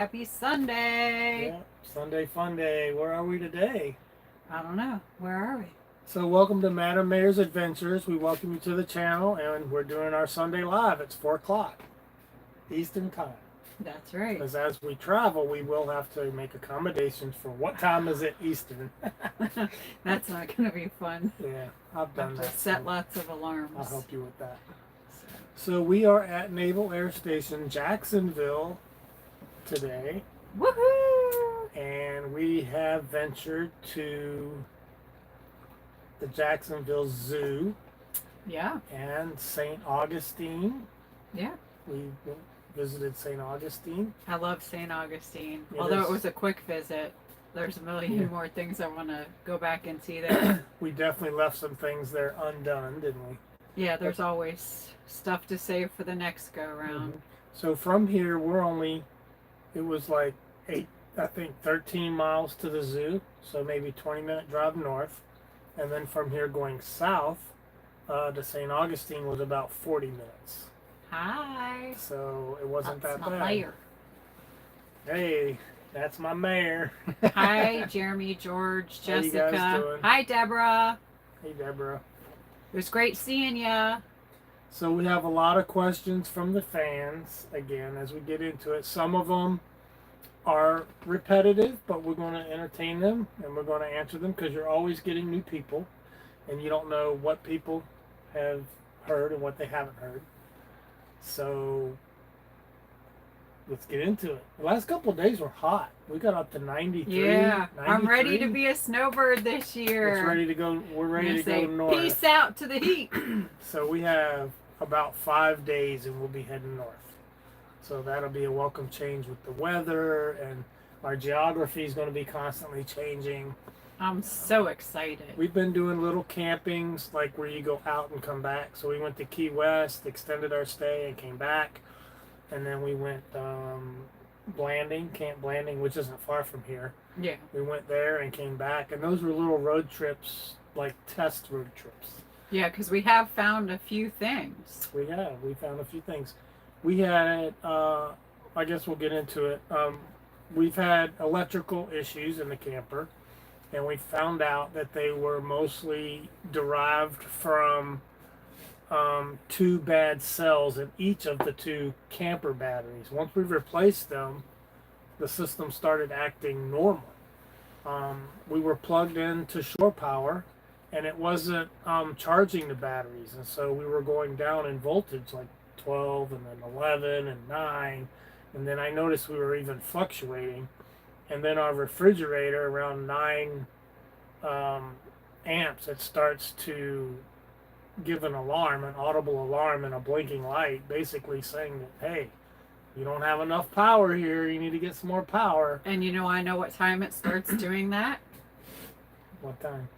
Happy Sunday! Yeah, Sunday fun day. Where are we today? I don't know. Where are we? So welcome to Madam Mayor's Adventures. We welcome you to the channel, and we're doing our Sunday live. It's 4 o'clock Eastern time. That's right. Because as we travel, we will have to make accommodations for what time is it Eastern. That's not going to be fun. Yeah, I've done that. Set lots of alarms. I'll help you with that. So we are at Naval Air Station, Jacksonville today. Woohoo! And we have ventured to the Jacksonville Zoo. Yeah. And St. Augustine. Yeah. We visited St. Augustine. I love St. Augustine. Although it was a quick visit, there's a million more things I want to go back and see there. We definitely left some things there undone, didn't we? Yeah, there's always stuff to save for the next go round. So from here, it was like 13 miles to the zoo. So maybe 20-minute drive north. And then from here going south to St. Augustine was about 40 minutes. Hi. So it wasn't that bad. Mayor. Hey, that's my mayor. Hi, Jeremy, George, Jessica. How you guys doing? Hi, Deborah. Hey, Deborah. It was great seeing ya. So we have a lot of questions from the fans, again, as we get into it. Some of them are repetitive, but we're going to entertain them, and we're going to answer them, because you're always getting new people, and you don't know what people have heard and what they haven't heard. So let's get into it. The last couple of days were hot. We got up to 93. Yeah, 93. I'm ready to be a snowbird this year. It's ready to go. We're ready to go north. Peace out to the heat. So we have about 5 days, and we'll be heading north. So that'll be a welcome change with the weather, and our geography is going to be constantly changing. I'm so excited. We've been doing little campings, like where you go out and come back. So we went to Key West, extended our stay, and came back. And then we went Camp Blanding, which isn't far from here. Yeah. We went there and came back. And those were little road trips, like test road trips. Yeah, because we have found a few things. We found a few things. We had, I guess we'll get into it. We've had electrical issues in the camper, and we found out that they were mostly derived from 2 bad cells in each of the 2 camper batteries. Once we replaced them, the system started acting normal. We were plugged into shore power, and it wasn't charging the batteries, and so we were going down in voltage, like 12 and then 11 and 9, and then I noticed we were even fluctuating. And then our refrigerator, around 9 amps, it starts to give an alarm, an audible alarm, and a blinking light, basically saying that, hey, you don't have enough power here, you need to get some more power. And I know what time it starts doing that. What time?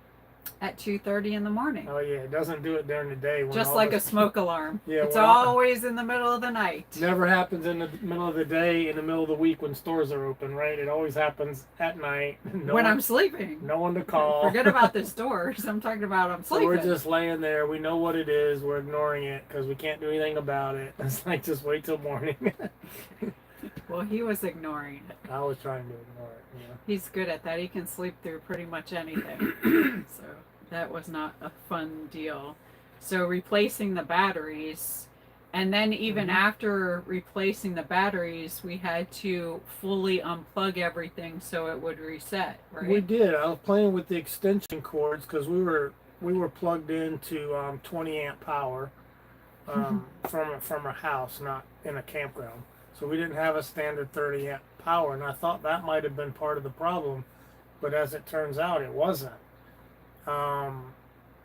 At 2:30 in the morning. Oh yeah, it doesn't do it during the day. Just like a smoke alarm. Yeah, it's always in the middle of the night. Never happens in the middle of the day, in the middle of the week when stores are open, right? It always happens at night. When I'm sleeping. No one to call. Forget about the stores. I'm talking about I'm sleeping. So we're just laying there. We know what it is. We're ignoring it because we can't do anything about it. It's like, just wait till morning. Well, he was ignoring it. I was trying to ignore it. Yeah. He's good at that. He can sleep through pretty much anything. So that was not a fun deal. So replacing the batteries, and then even after replacing the batteries, we had to fully unplug everything so it would reset, right? We did. I was playing with the extension cords because we were plugged into 20 amp power from our house, not in a campground. So we didn't have a standard 30 amp power, and I thought that might have been part of the problem, but as it turns out, it wasn't.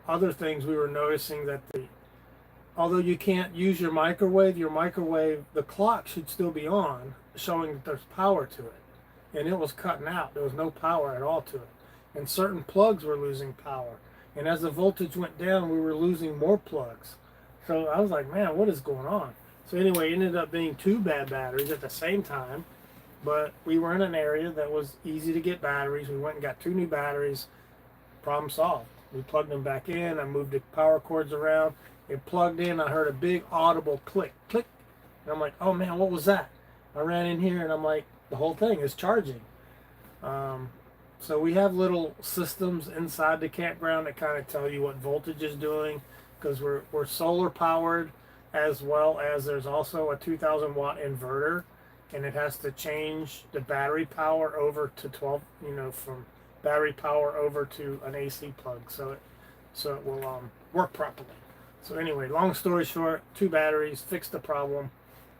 Other things we were noticing that although you can't use your microwave, the clock should still be on, showing that there's power to it. And it was cutting out. There was no power at all to it. And certain plugs were losing power. And as the voltage went down, we were losing more plugs. So I was like, man, what is going on? So anyway, it ended up being 2 bad batteries at the same time. But we were in an area that was easy to get batteries. We went and got 2 new batteries. Problem solved. We plugged them back in. I moved the power cords around. It plugged in. I heard a big audible click, click. And I'm like, oh man, what was that? I ran in here and I'm like, the whole thing is charging. Um, so we have little systems inside the campground that kind of tell you what voltage is doing, because we're solar powered, as well as there's also a 2,000 watt inverter, and it has to change the battery power over to 12, from battery power over to an AC plug, so it will work properly. So anyway, long story short, 2 batteries fixed the problem.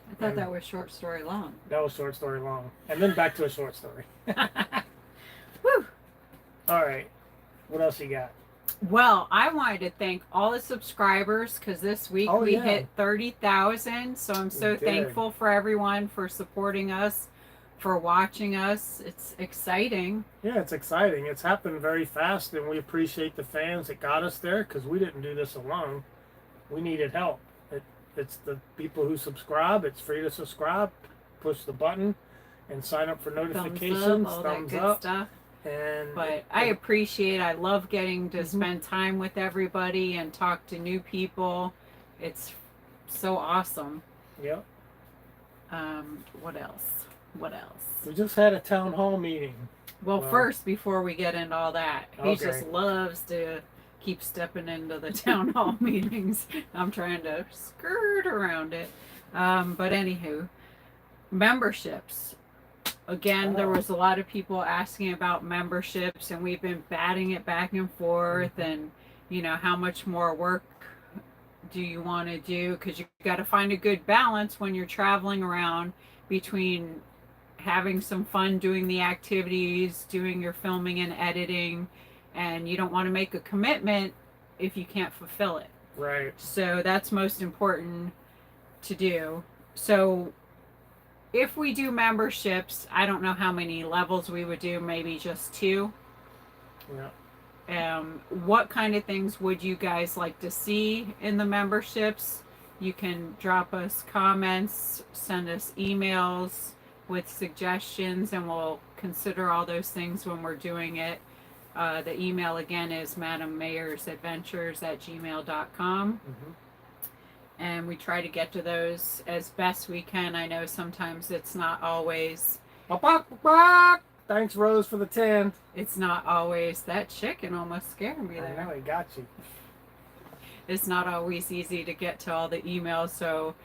I thought that was short story long. That was short story long, and then back to a short story. Woo! All right, what else you got? Well, I wanted to thank all the subscribers because this week we hit 30,000. So I'm so thankful for everyone for supporting us, for watching us. It's exciting. Yeah, it's exciting. It's happened very fast, and we appreciate the fans that got us there, because we didn't do this alone. We needed help. It's the people who subscribe. It's free to subscribe. Push the button and sign up for notifications. Thumbs up. Stuff. But I appreciate, I love getting to spend time with everybody and talk to new people. It's so awesome. Yep. What else? We just had a town hall meeting. Well, first, before we get into all that, he Okay. just loves to keep stepping into the town hall meetings. I'm trying to skirt around it. But anywho, memberships. Again, there was a lot of people asking about memberships, and we've been batting it back and forth, and how much more work do you want to do, because you got to find a good balance when you're traveling around between having some fun doing the activities, doing your filming and editing, and you don't want to make a commitment if you can't fulfill it. Right. So that's most important to do. So if we do memberships, I don't know how many levels we would do, maybe just 2. Yeah. What kind of things would you guys like to see in the memberships? You can drop us comments, send us emails with suggestions, and we'll consider all those things when we're doing it. The email again is madammayersadventures@gmail.com. And we try to get to those as best we can. I know sometimes it's not always. Thanks, Rose, for the 10. It's not always. That chicken almost scared me there. I know, he got you. It's not always easy to get to all the emails, so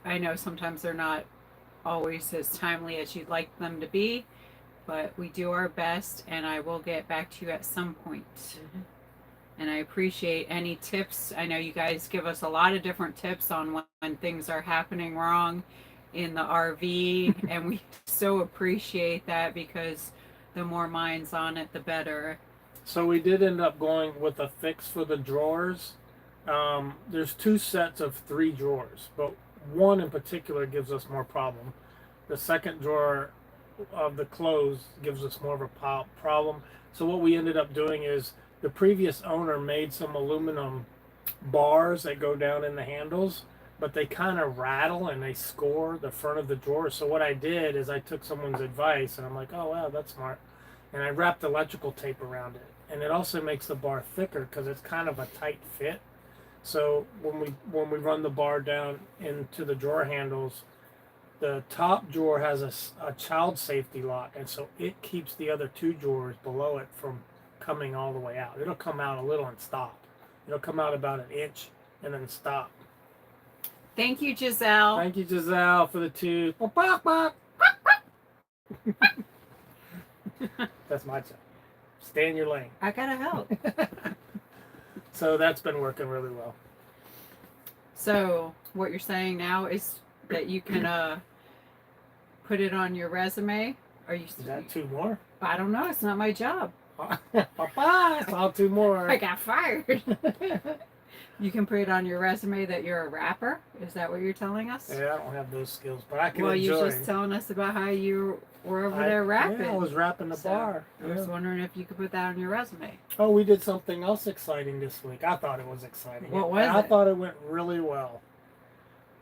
I know sometimes they're not always as timely as you'd like them to be, but we do our best, and I will get back to you at some point. And I appreciate any tips. I know you guys give us a lot of different tips on when things are happening wrong in the RV, and we so appreciate that, because the more minds on it, the better. So we did end up going with a fix for the drawers. There's 2 sets of 3 drawers, but one in particular gives us more problem. The second drawer of the clothes gives us more of a problem. So what we ended up doing is, the previous owner made some aluminum bars that go down in the handles, but they kind of rattle and they score the front of the drawer. So what I did is I took someone's advice, and I'm like, oh wow, that's smart, and I wrapped electrical tape around it, and it also makes the bar thicker because it's kind of a tight fit. So when we run the bar down into the drawer handles, the top drawer has a child safety lock, and so it keeps the other 2 drawers below it from coming all the way out. It'll come out a little and stop. It'll come out about 1 inch and then stop. Thank you, Giselle. Thank you, Giselle, for the 2. That's my job. Stay in your lane. I gotta help. So that's been working really well. So what you're saying now is that you can put it on your resume? Is that 2 more? I don't know. It's not my job. I saw 2 more. I got fired. You can put it on your resume that you're a rapper? Is that what you're telling us? Yeah, I don't have those skills, but I can Well, enjoy. you're just telling us about how you were over there rapping. Yeah, I was rapping the bar. I was wondering if you could put that on your resume. Oh, we did something else exciting this week. I thought it was exciting. What was it? I thought it went really well.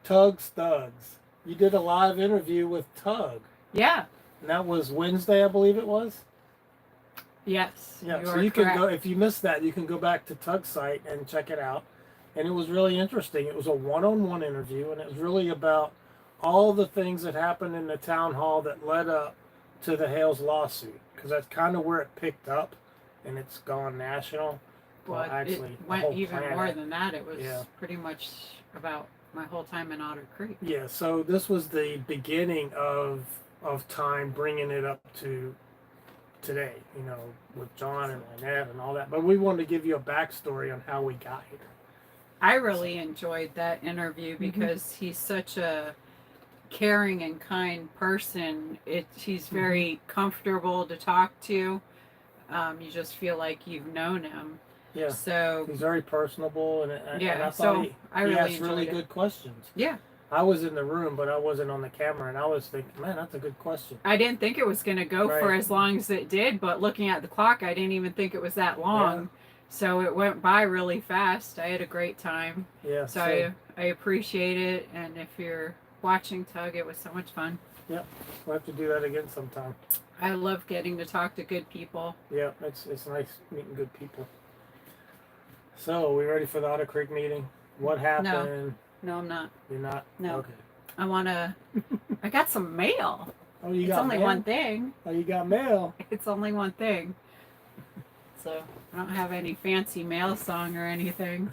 Tug Studs. You did a live interview with Tug. Yeah. And that was Wednesday, I believe it was. Yes. Yeah, so you can go, if you missed that, you can go back to Tug's site and check it out. And it was really interesting. It was a one-on-one interview, and it was really about all the things that happened in the town hall that led up to the Hales lawsuit, because that's kind of where it picked up, and it's gone national. Well, actually, it the went whole even planet. more than that. It was Yeah. pretty much about my whole time in Otter Creek. Yeah, so this was the beginning of time bringing it up to today, with John and Lynette and all that. But we wanted to give you a backstory on how we got here. I really enjoyed that interview because he's such a caring and kind person. He's very comfortable to talk to. You just feel like you've known him. Yeah. So He's very personable, and yeah, I thought I he really asked enjoyed really it. good questions. Yeah. I was in the room, but I wasn't on the camera, and I was thinking, man, that's a good question. I didn't think it was going to go for Right. as long as it did, but looking at the clock, I didn't even think it was that long. Yeah. So it went by really fast. I had a great time. Yeah. So I appreciate it. And if you're watching Tug, it was so much fun. Yep. We'll have to do that again sometime. I love getting to talk to good people. Yeah, it's nice meeting good people. So, we ready for the Otter Creek meeting? What happened? No, I'm not. You're not? No. Okay. I got some mail. Oh, you It's got only mail? one thing. Oh, you got mail. It's only one thing. So I don't have any fancy mail song or anything.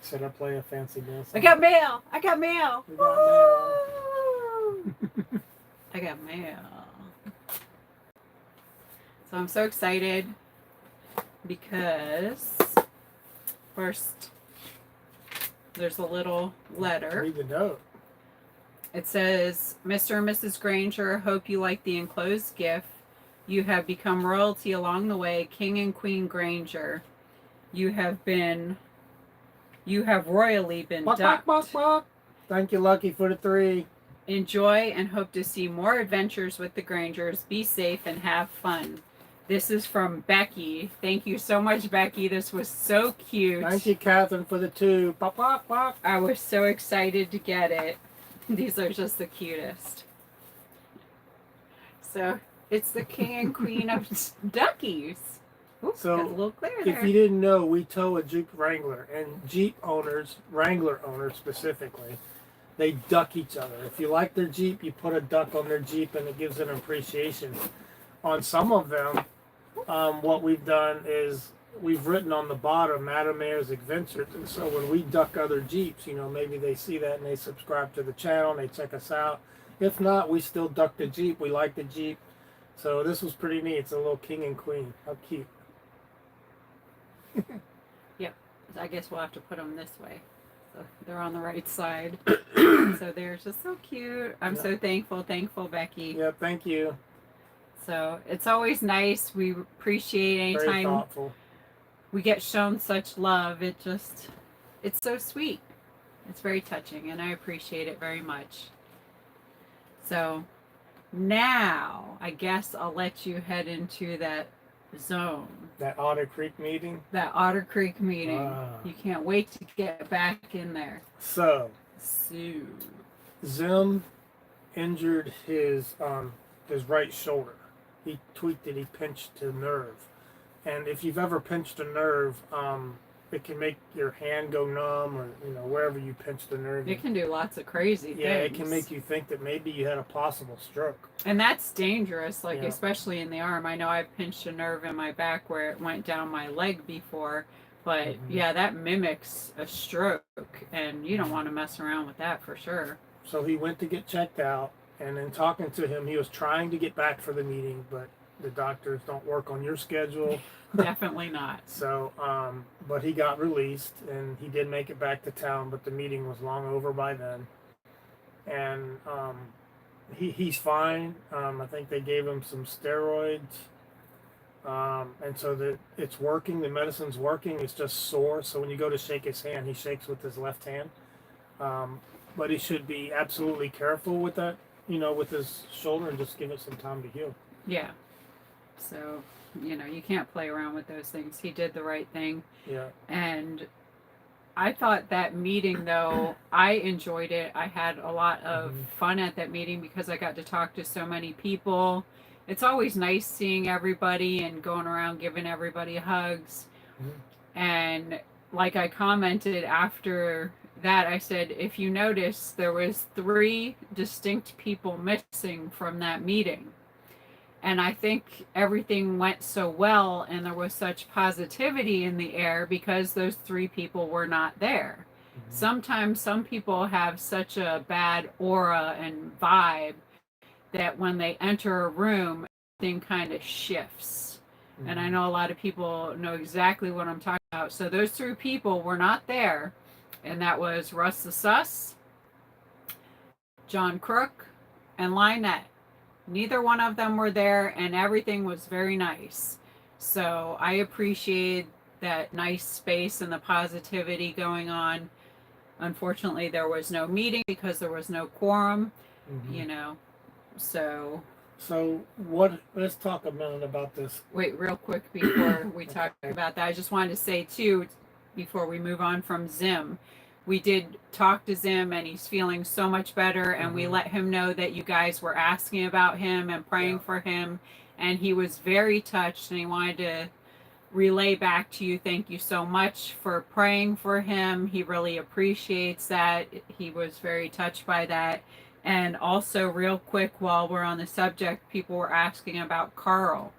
Should I play a fancy mail song? I got mail. I got mail. We got mail. Woo! I got mail. So I'm so excited because first there's a little letter. Read the note. It says, Mr. and Mrs. Granger, hope you like the enclosed gift. You have become royalty along the way, King and Queen Granger. You have royally been Bok, ducked. bok, bok, bok. Thank you, Lucky, for the 3. Enjoy and hope to see more adventures with the Grangers. Be safe and have fun. This is from Becky. Thank you so much, Becky. This was so cute. Thank you, Catherine, for the 2. Bok, bok, bok. I was so excited to get it. These are just the cutest. So it's the King and Queen of Duckies. Oops, So, got a little clear there. If you didn't know, we tow a Jeep Wrangler, and Jeep owners, Wrangler owners specifically, they duck each other. If you like their Jeep, you put a duck on their Jeep, and it gives an appreciation. On some of them, what we've done is we've written on the bottom Madam Mayor's Adventures, and so when we duck other Jeeps, maybe they see that and they subscribe to the channel and they check us out. If not, we still duck the Jeep. We like the Jeep. So this was pretty neat. It's a little king and queen. How cute. Yep. I guess we'll have to put them this way. So they're on the right side. So they're just so cute. I'm so thankful, Becky. Yeah, thank you. So it's always nice. We appreciate Very anytime thoughtful. we get shown such love. It's so sweet. It's very touching, and I appreciate it very much. So now I guess I'll let you head into that zone. That Otter Creek meeting. That Otter Creek meeting. Wow. You can't wait to get back in there. So, Sue. Zim injured his right shoulder. He tweaked it. He pinched a nerve, and if you've ever pinched a nerve, it can make your hand go numb, or wherever you pinch the nerve. It can do lots of crazy things. Yeah, it can make you think that maybe you had a possible stroke. And that's dangerous, Yeah. especially in the arm. I know I've pinched a nerve in my back where it went down my leg before, but yeah, that mimics a stroke, and you don't want to mess around with that for sure. So he went to get checked out, and in talking to him, he was trying to get back for the meeting, but the doctors don't work on your schedule. Definitely not. So, but he got released, and he did make it back to town, but the meeting was long over by then. And he's fine. I think they gave him some steroids. And so it's working. The medicine's working. It's just sore. So when you go to shake his hand, he shakes with his left hand. But he should be absolutely careful with that, with his shoulder, and just give it some time to heal. Yeah. So, you can't play around with those things. He did the right thing. Yeah. And I thought that meeting, though, I enjoyed it. I had a lot of fun at that meeting because I got to talk to so many people. It's always nice seeing everybody and going around giving everybody hugs. And like I commented after that I said, if you notice, there was 3 distinct people missing from that meeting. And I think everything went so well and there was such positivity in the air because those 3 people were not there. Mm-hmm. Sometimes some people have such a bad aura and vibe that when they enter a room, everything kind of shifts. Mm-hmm. And I know a lot of people know exactly what I'm talking about. So those 3 people were not there. And that was Russ the Sus, John Crook, and Lynette. Neither one of them were there, and everything was very nice. So I appreciate that nice space and the positivity going on. Unfortunately, there was no meeting because there was no quorum, you know. So what? Let's talk a minute about this. Wait, real quick before we talk about that, I just wanted to say too, before we move on from Zim, we did talk to Zim and he's feeling so much better, and we let him know that you guys were asking about him and praying for him, and he was very touched, and he wanted to relay back to you, thank you so much for praying for him. He really appreciates that. He was very touched by that. And also, real quick, while we're on the subject, people were asking about Carl.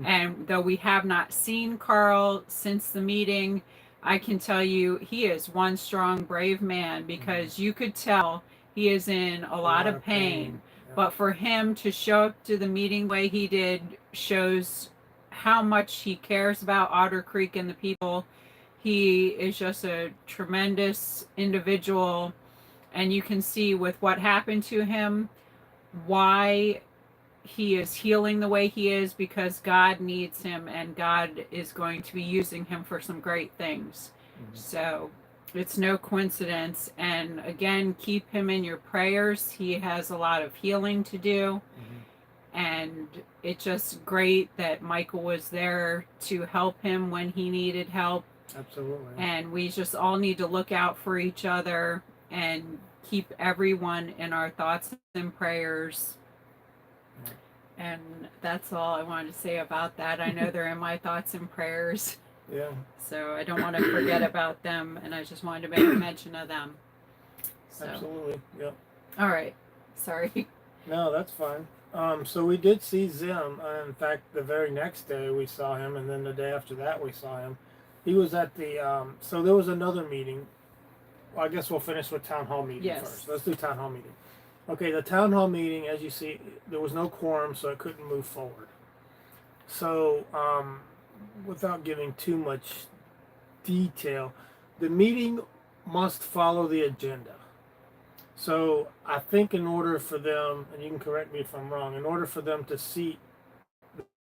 And though we have not seen Carl since the meeting, I can tell you he is one strong, brave man, because you could tell he is in a lot of pain. Yeah. But for him to show up to the meeting the way he did shows how much he cares about Otter Creek and the people. He is just a tremendous individual, and you can see with what happened to him why he is healing the way he is, because God needs him and God is going to be using him for some great things. So it's no coincidence. And again, keep him in your prayers. He has a lot of healing to do. And it's just great that Michael was there to help him when he needed help. Absolutely. And we just all need to look out for each other and keep everyone in our thoughts and prayers. And that's all I wanted to say about that. I know they're in my thoughts and prayers. Yeah. So I don't want to forget about them, and I just wanted to make a mention of them. So. Absolutely. Yep. All right. Sorry. No, that's fine. So we did see Zim. In fact, the very next day we saw him, and then the day after that we saw him. He was at the. So there was another meeting. Well, I guess we'll finish with town hall meeting first. Let's do town hall meeting. Okay, the town hall meeting, as you see, there was no quorum, so it couldn't move forward. So, without giving too much detail, the meeting must follow the agenda. So, I think in order for them, and you can correct me if I'm wrong, in order for them to seat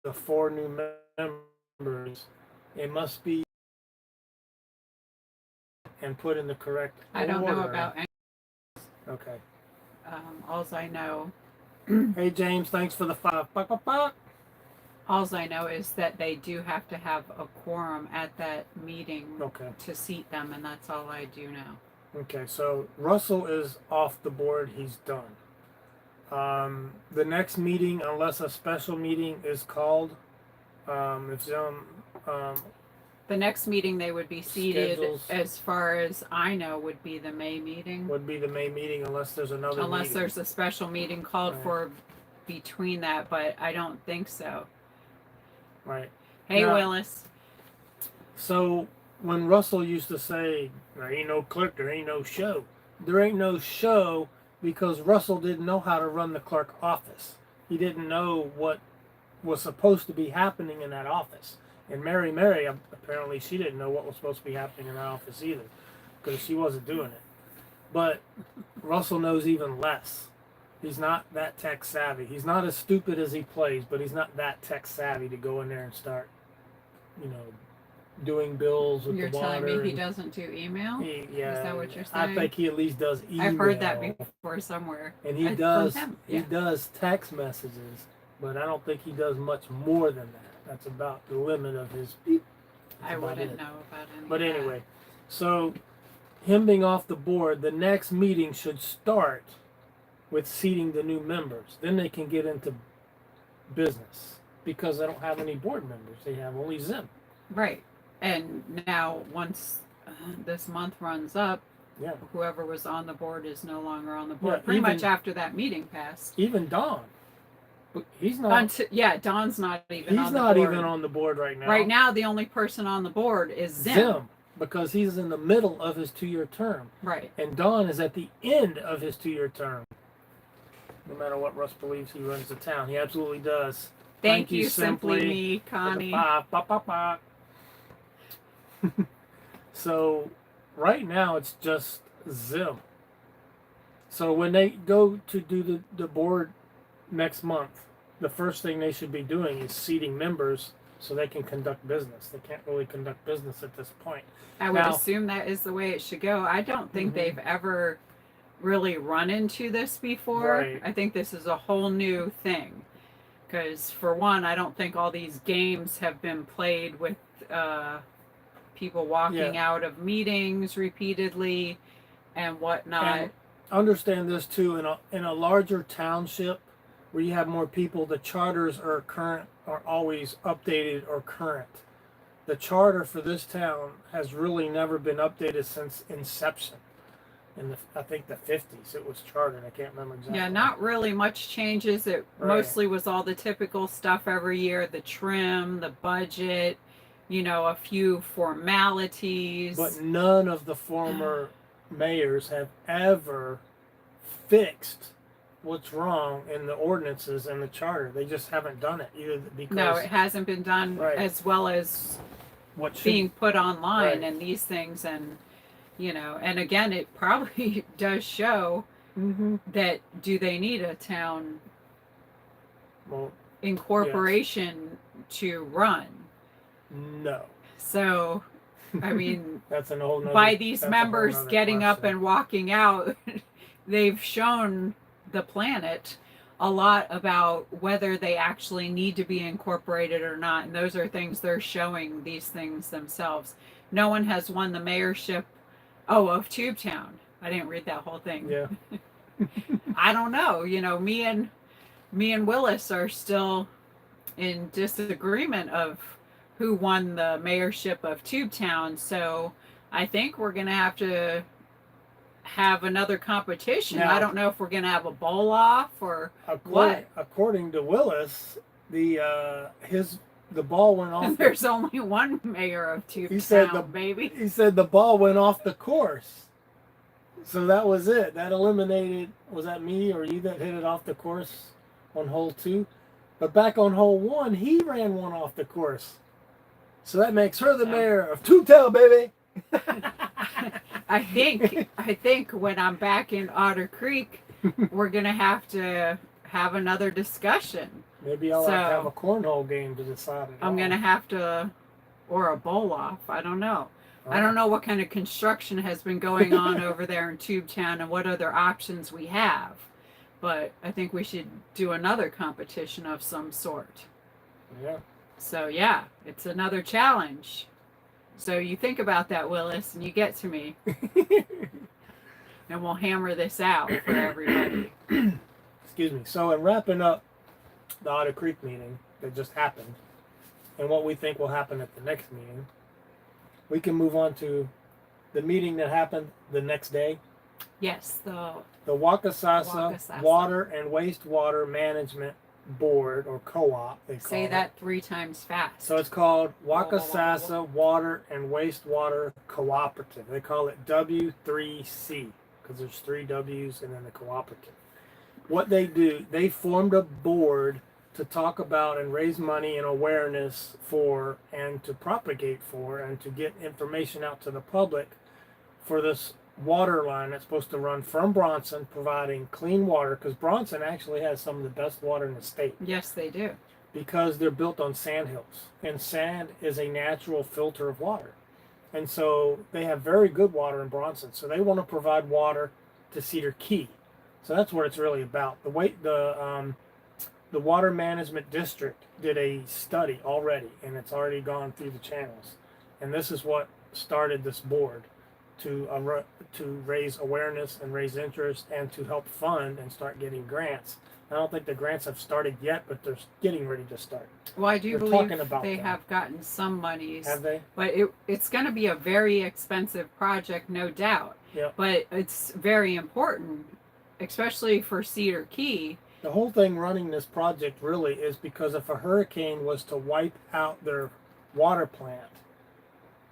the 4 new members, it must be and put in the correct order. I don't know about any. Okay. Alls I know. Hey James, thanks for the 5. Alls I know is that they do have to have a quorum at that meeting to seat them, and that's all I do know. Okay, so Russell is off the board. He's done. The next meeting, unless a special meeting is called, if some the next meeting they would be seated, as far as I know, would be the May meeting. Would be the May meeting unless there's another Unless there's a special meeting called for between that, but I don't think so. Right. Hey, now, Willis. So when Russell used to say, there ain't no clerk, there ain't no show. There ain't no show because Russell didn't know how to run the clerk office. He didn't know what was supposed to be happening in that office. And Mary, apparently she didn't know what was supposed to be happening in that office either, because she wasn't doing it. But Russell knows even less. He's not that tech savvy. He's not as stupid as he plays, but he's not that tech savvy to go in there and start, doing bills with the water. You're telling me he doesn't do email? Yeah. Is that what you're saying? I think he at least does email. I've heard that before somewhere. And he does. He does text messages, but I don't think he does much more than that. That's about the limit of his. I wouldn't know about him. But anyway, so him being off the board, the next meeting should start with seating the new members. Then they can get into business because they don't have any board members. They have only Zim. Right. And now once this month runs up, Yeah. Whoever was on the board is no longer on the board. Yeah, Pretty even- much after that meeting passed. Even Don, he's not. Don's not even He's on the not board. even on the board right now. Right now, the only person on the board is Zim. Because he's in the middle of his 2-year term. Right. And Don is at the end of his 2-year term. No matter what Russ believes, he runs the town. He absolutely does. Thank you, Simply Me, Connie. So, right now, it's just Zim. So, when they go to do the board next month, the first thing they should be doing is seating members so they can conduct business. They can't really conduct business at this point. I would assume that is the way it should go. I don't think they've ever really run into this before. Right. I think this is a whole new thing. Because, for one, I don't think all these games have been played with people walking out of meetings repeatedly and whatnot. And understand this, too. In a larger township where you have more people, the charters are always updated or current. The charter for this town has really never been updated since inception. In I think the 50s it was chartered. I can't remember exactly. Yeah, not really much changes. It mostly was all the typical stuff every year, the trim, the budget, a few formalities. But none of the former mayors have ever fixed what's wrong in the ordinances and the charter. They just haven't done it either because no, it hasn't been done as well as being put online and these things, and and again, it probably does show that do they need a town incorporation to run? No. So, I mean, that's an whole nother, by these members getting up and walking out, they've shown the planet a lot about whether they actually need to be incorporated or not, and those are things they're showing these things themselves. No one has won the mayorship of Tubetown. I didn't read that whole thing. Yeah. I don't know. Me and Willis are still in disagreement of who won the mayorship of Tubetown, so I think we're gonna have another competition. Now, I don't know if we're gonna have a bowl off or what. According to Willis, the ball went off. There's only one mayor of Tubetown, baby. He said the ball went off the course. So that was it. That eliminated, was that me or you that hit it off the course on hole 2? But back on hole 1, he ran one off the course. So that makes her the mayor of Tubetown, baby. I think when I'm back in Otter Creek, we're gonna have to have another discussion. Maybe I'll have to have a cornhole game to decide it. I'm gonna have to, or a bowl off. I don't know. I don't know what kind of construction has been going on over there in Tubetown and what other options we have. But I think we should do another competition of some sort. Yeah. So yeah, it's another challenge. So you think about that, Willis, and you get to me. And we'll hammer this out for everybody. Excuse me. So in wrapping up the Otter Creek meeting that just happened, and what we think will happen at the next meeting, we can move on to the meeting that happened the next day. Yes, the Wakasasa Water and Wastewater Management Board, or co-op, they call it. Say that 3 times fast. So it's called Wakasasa Water and Wastewater Cooperative. They call it W3C because there's 3 W's and then the cooperative. What they do, they formed a board to talk about and raise money and awareness for and to propagate for and to get information out to the public for this water line that's supposed to run from Bronson, providing clean water, because Bronson actually has some of the best water in the state. Yes, they do. Because they're built on sand hills, and sand is a natural filter of water. And so they have very good water in Bronson. So they want to provide water to Cedar Key. So that's what it's really about. The Water Management District did a study already, and it's already gone through the channels. And this is what started this board to raise awareness and raise interest and to help fund and start getting grants. I don't think the grants have started yet, but they're getting ready to start. Well, I do believe they have gotten some monies. Have they? But it's going to be a very expensive project, no doubt. Yep. But it's very important, especially for Cedar Key. The whole thing running this project really is because if a hurricane was to wipe out their water plant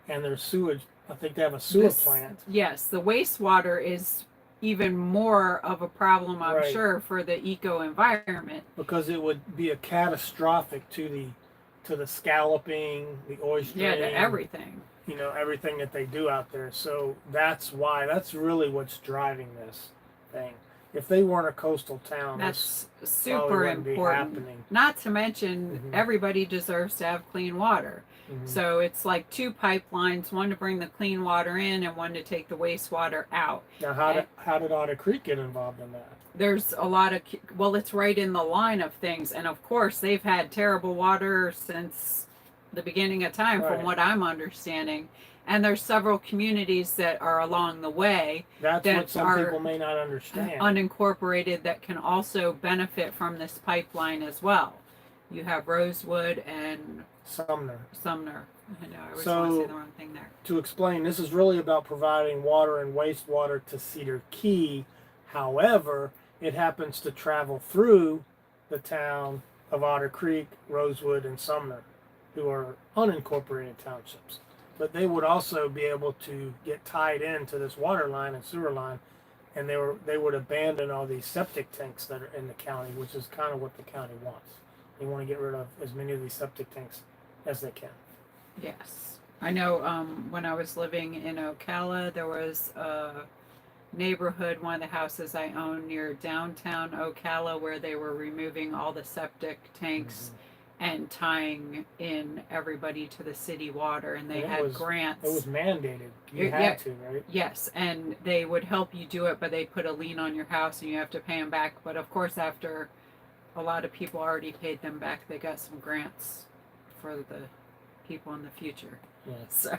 and their sewage, I think they have a sewer plant. Yes, the wastewater is even more of a problem, I'm Right. sure, for the eco environment. Because it would be a catastrophic to the scalloping, the oystering, Yeah, to everything. you know, everything that they do out there. So that's really what's driving this thing. If they weren't a coastal town, That's this super wouldn't be important. happening. Not to mention, Mhm. everybody deserves to have clean water. Mhm. So it's like two pipelines, one to bring the clean water in and one to take the wastewater out. Now, how did Otter Creek get involved in that? There's a lot of, well, it's right in the line of things. And of course, they've had terrible water since the beginning of time, Right. from what I'm understanding. And there's several communities that are along the way That's that what some are people may not understand. unincorporated that can also benefit from this pipeline as well. You have Rosewood and Sumner. Sumner. I know, I always So- want to say the wrong thing there. To explain, this is really about providing water and wastewater to Cedar Key. However, it happens to travel through the town of Otter Creek, Rosewood, and Sumner, who are unincorporated townships. But they would also be able to get tied into this water line and sewer line, and they would abandon all these septic tanks that are in the county, which is kind of what the county wants. They want to get rid of as many of these septic tanks as they can. Yes. I know when I was living in Ocala, there was a neighborhood, one of the houses I own near downtown Ocala, where they were removing all the septic tanks and tying in everybody to the city water, and they And had grants. It was mandated. You Yeah. had to, right? Yes, and they would help you do it, but they put a lien on your house and you have to pay them back. But of course, after a lot of people already paid them back, they got some grants for the people in the future. Yeah. So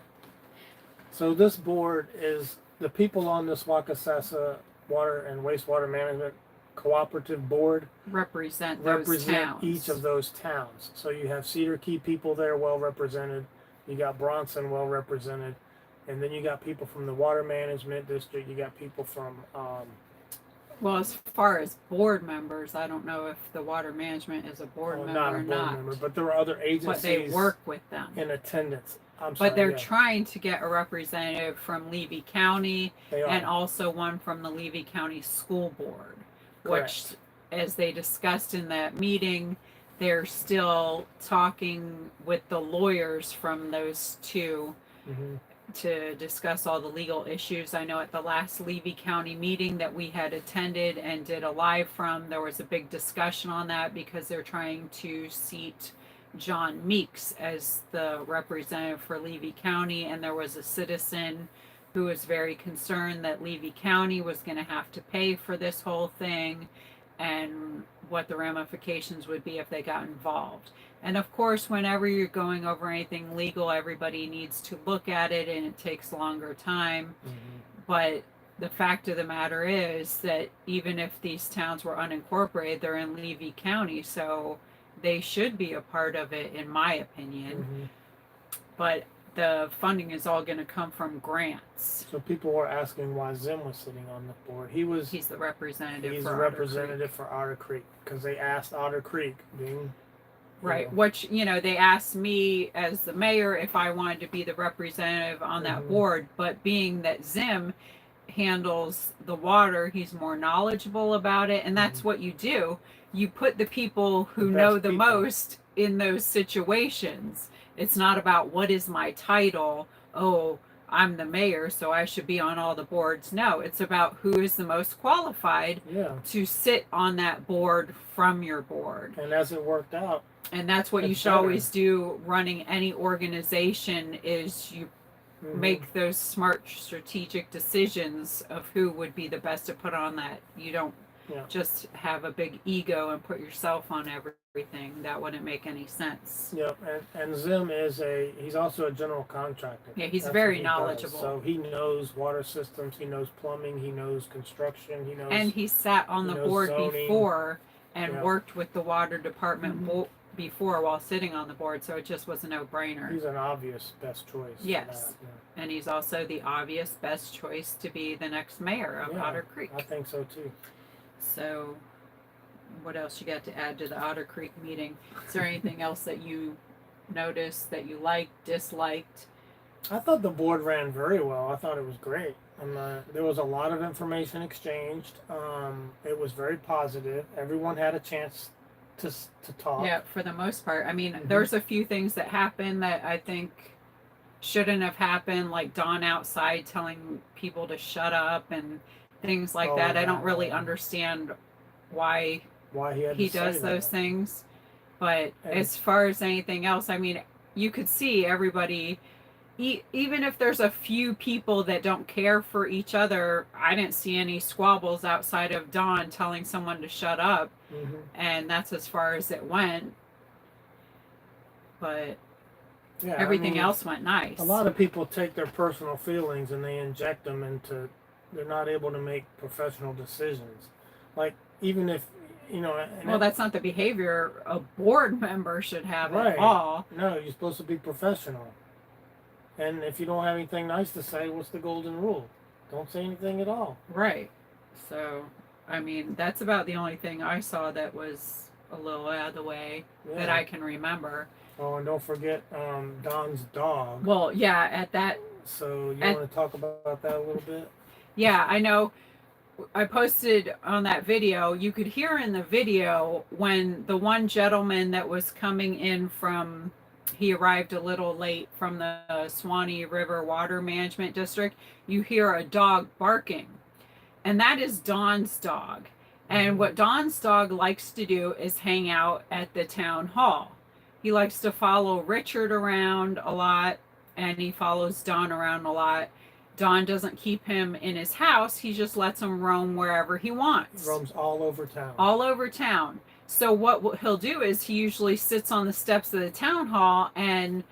So this board is the people on this Wakasasa Water and Wastewater Management Cooperative Board represent those represent towns. each of those towns. So you have Cedar Key people there well represented. You got Bronson well represented, and then you got people from the Water Management District. You got people from Well, as far as board members, I don't know if the water management is a board member not a or board not, member, but there are other agencies but they work with them. in attendance. I'm sorry, But they're yeah, trying to get a representative from Levy County they are. and also one from the Levy County School Board, Correct. which, as they discussed in that meeting, they're still talking with the lawyers from those two Mhm. to discuss all the legal issues. I know at the last Levy County meeting that we had attended and did a live from, there was a big discussion on that because they're trying to seat John Meeks as the representative for Levy County, and there was a citizen who was very concerned that Levy County was going to have to pay for this whole thing and what the ramifications would be if they got involved. And of course, whenever you're going over anything legal, everybody needs to look at it and it takes longer time. Mhm. But the fact of the matter is that even if these towns were unincorporated, they're in Levy County, so they should be a part of it, in my opinion. Mhm. But the funding is all going to come from grants. So people were asking why Zim was sitting on the board. He's the representative He's for a Otter representative for Otter Creek because they asked Otter Creek, being Right. know. Which, they asked me as the mayor if I wanted to be the representative on that Mhm. board, but being that Zim handles the water, he's more knowledgeable about it, and that's what you do. You put the people who The know best the people. most in those situations. It's not about what is my title. Oh, I'm the mayor, so I should be on all the boards. No, it's about who is the most qualified Yeah, to sit on that board from your board. and as it worked out, And that's what you It's should better. always do running any organization is you mhm. make those smart strategic decisions of who would be the best to put on that. You don't Yeah. just have a big ego and put yourself on everything. That wouldn't make any sense. Yep, and Zim he's also a general contractor. Yeah, he's That's very what he does. knowledgeable. So he knows water systems, he knows plumbing, he knows construction, he knows And he sat on He the knows board zoning. before and Yeah. worked with the water department before while sitting on the board, so it just was a no-brainer. He's an obvious best choice. Yes. For that. And he's also the obvious best choice to be the next mayor of Otter Creek. I think so too. So, what else you got to add to the Otter Creek meeting? Is there anything else that you noticed that you liked, disliked? I thought the board ran very well. I thought it was great. And there was a lot of information exchanged. It was very positive. Everyone had a chance to talk. Yeah, for the most part. I mean, there's a few things that happened that I think shouldn't have happened, like Don outside telling people to shut up and things like that. I don't really understand why he does those things. But as far as anything else, I mean, you could see everybody, even if there's a few people that don't care for each other, I didn't see any squabbles outside of Don telling someone to shut up. And that's as far as it went. But everything else went nice. A lot of people take their personal feelings and they inject them into, they're not able to make professional decisions. Like, even if, well, that's not the behavior a board member should have at all. No, you're supposed to be professional. And if you don't have anything nice to say, what's the golden rule? Don't say anything at all. Right. So, I mean, that's about the only thing I saw that was a little out of the way that I can remember. Oh, and don't forget Don's dog. Well, yeah, at that. So, you want to talk about that a little bit? Yeah, I know. I posted on that video, you could hear in the video when the one gentleman that was coming in from, he arrived a little late from the Swanee River Water Management District, you hear a dog barking. And that is Don's dog. And what Don's dog likes to do is hang out at the town hall. He likes to follow Richard around a lot, and he follows Don around a lot. Don doesn't keep him in his house. He just lets him roam wherever he wants. He roams all over town. All over town. So what he'll do is he usually sits on the steps of the town hall, and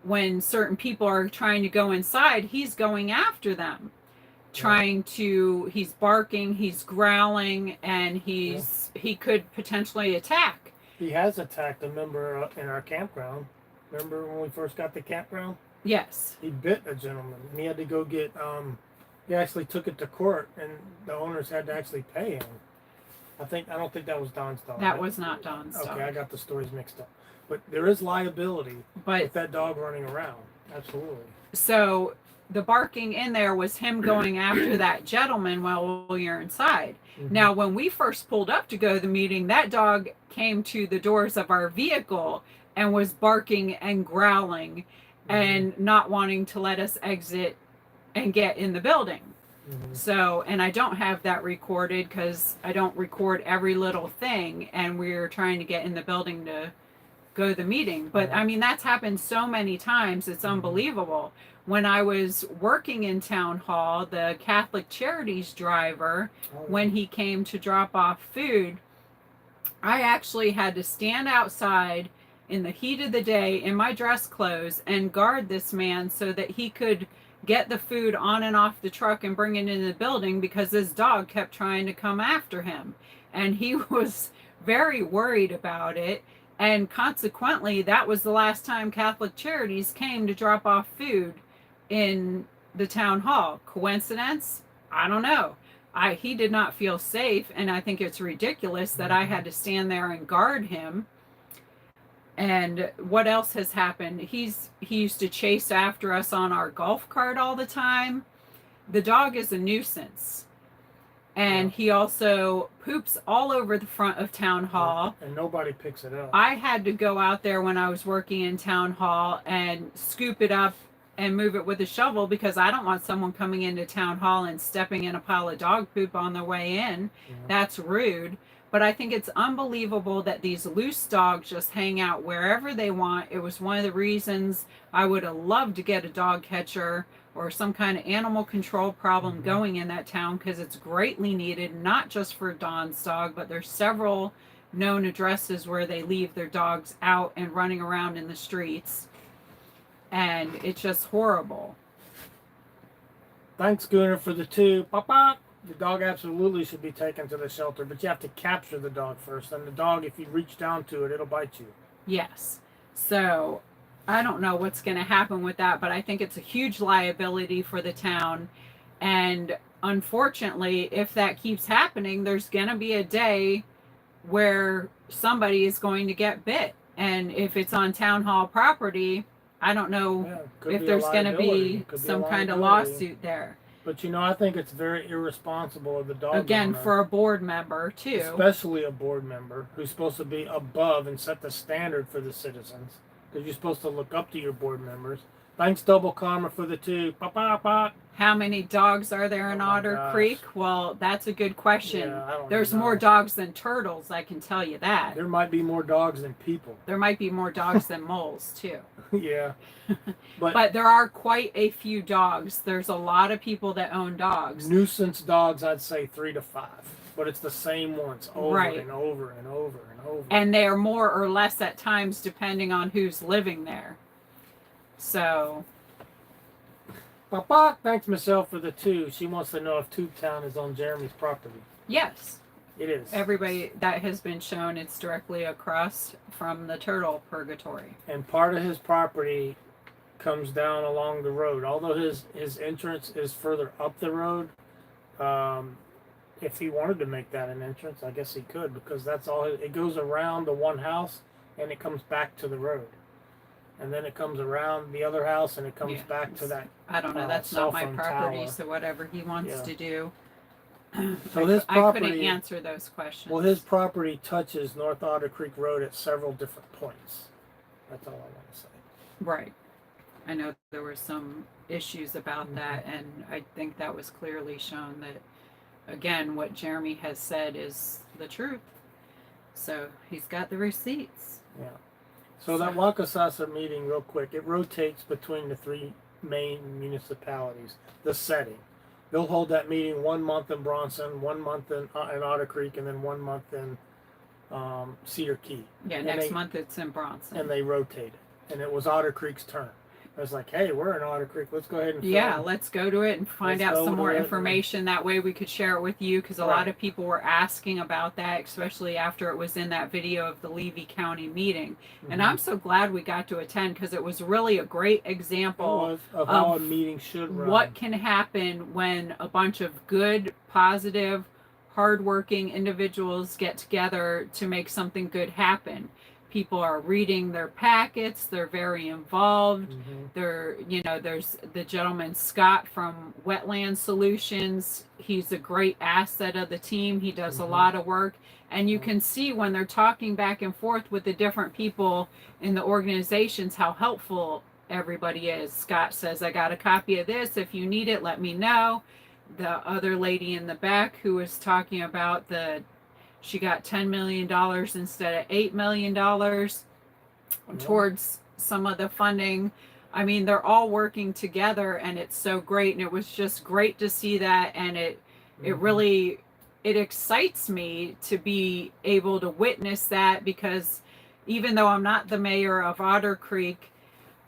when certain people are trying to go inside, he's going after them. He's barking, he's growling, and he could potentially attack. He has attacked a member in our campground. Remember when we first got the campground? Yes. He bit a gentleman, and he had to go get, he actually took it to court, and the owners had to actually pay him. I don't think that was Don's dog. That was not Don's dog. Okay, I got the stories mixed up. But there is liability with that dog running around. Absolutely. So the barking in there was him going after that gentleman while you're inside. Now, when we first pulled up to go to the meeting, that dog came to the doors of our vehicle and was barking and growling and not wanting to let us exit and get in the building. So, and I don't have that recorded because I don't record every little thing, and we're trying to get in the building to go to the meeting. But I mean, that's happened so many times, it's unbelievable. When I was working in town hall, the Catholic Charities driver, when he came to drop off food, I actually had to stand outside in the heat of the day in my dress clothes and guard this man so that he could get the food on and off the truck and bring it into the building, because his dog kept trying to come after him. And he was very worried about it. And consequently, that was the last time Catholic Charities came to drop off food in the town hall. Coincidence? I don't know. He did not feel safe, and I think it's ridiculous that I had to stand there and guard him. And what else has happened? He used to chase after us on our golf cart all the time. The dog is a nuisance. And he also poops all over the front of town hall. And nobody picks it up. I had to go out there when I was working in town hall and scoop it up and move it with a shovel, because I don't want someone coming into town hall and stepping in a pile of dog poop on their way in. That's rude. But I think it's unbelievable that these loose dogs just hang out wherever they want. It was one of the reasons I would have loved to get a dog catcher or some kind of animal control problem going in that town, because it's greatly needed, not just for Don's dog, but there's several known addresses where they leave their dogs out and running around in the streets. And it's just horrible. Thanks, Gunnar, for the 2. Pop, pop. The dog absolutely should be taken to the shelter, but you have to capture the dog first. And the dog, if you reach down to it, it'll bite you. Yes. So I don't know what's going to happen with that, but I think it's a huge liability for the town. And unfortunately, if that keeps happening, there's going to be a day where somebody is going to get bit. And if it's on town hall property, I don't know if there's going to be some kind of lawsuit there. But I think it's very irresponsible of the dog Again, owner, for a board member too, especially a board member who's supposed to be above and set the standard for the citizens, because you're supposed to look up to your board members. Thanks, Double Karma, for the 2. Pop. How many dogs are there in Otter Creek? Well, that's a good question. Yeah, There's more dogs than turtles, I can tell you that. There might be more dogs than people. There might be more dogs than moles, too. Yeah. But there are quite a few dogs. There's a lot of people that own dogs. Nuisance dogs, I'd say 3 to 5. But it's the same ones over and over and over and over. And they are more or less at times depending on who's living there. So... Papa, thanks Michelle for the 2. She wants to know if Tubetown is on Jeremy's property. Yes. It is. Everybody that has been shown, it's directly across from the turtle purgatory. And part of his property comes down along the road. Although his entrance is further up the road, if he wanted to make that an entrance, I guess he could, because that's all. It goes around the one house and it comes back to the road. And then it comes around the other house and it comes back to that. I don't know. That's not my property, tower. So whatever he wants to do. So his property, I couldn't answer those questions. Well, his property touches North Otter Creek Road at several different points. That's all I want to say. Right. I know there were some issues about that, and I think that was clearly shown that, again, what Jeremy has said is the truth. So he's got the receipts. Yeah. So that Wakasasa meeting, real quick, it rotates between the 3 main municipalities, the setting. They'll hold that meeting 1 month in Bronson, 1 month in Otter Creek, and then 1 month in Cedar Key. Yeah, and next month it's in Bronson. And they rotate it. And it was Otter Creek's turn. I was like, hey, we're in Otter Creek. Let's go ahead and film. Let's go to it and find out some more information. That way we could share it with you, because a lot of people were asking about that, especially after it was in that video of the Levy County meeting. And I'm so glad we got to attend, because it was really a great example of how a meeting should run. What can happen when a bunch of good, positive, hardworking individuals get together to make something good happen. People are reading their packets. They're very involved. They're, there's the gentleman Scott from Wetland Solutions. He's a great asset of the team. He does a lot of work. And you can see when they're talking back and forth with the different people in the organizations how helpful everybody is. Scott says, I got a copy of this. If you need it, let me know. The other lady in the back who was talking about she got $10 million instead of $8 million towards some of the funding. I mean, they're all working together, and it's so great. And it was just great to see that. And it really, it excites me to be able to witness that, because even though I'm not the mayor of Otter Creek,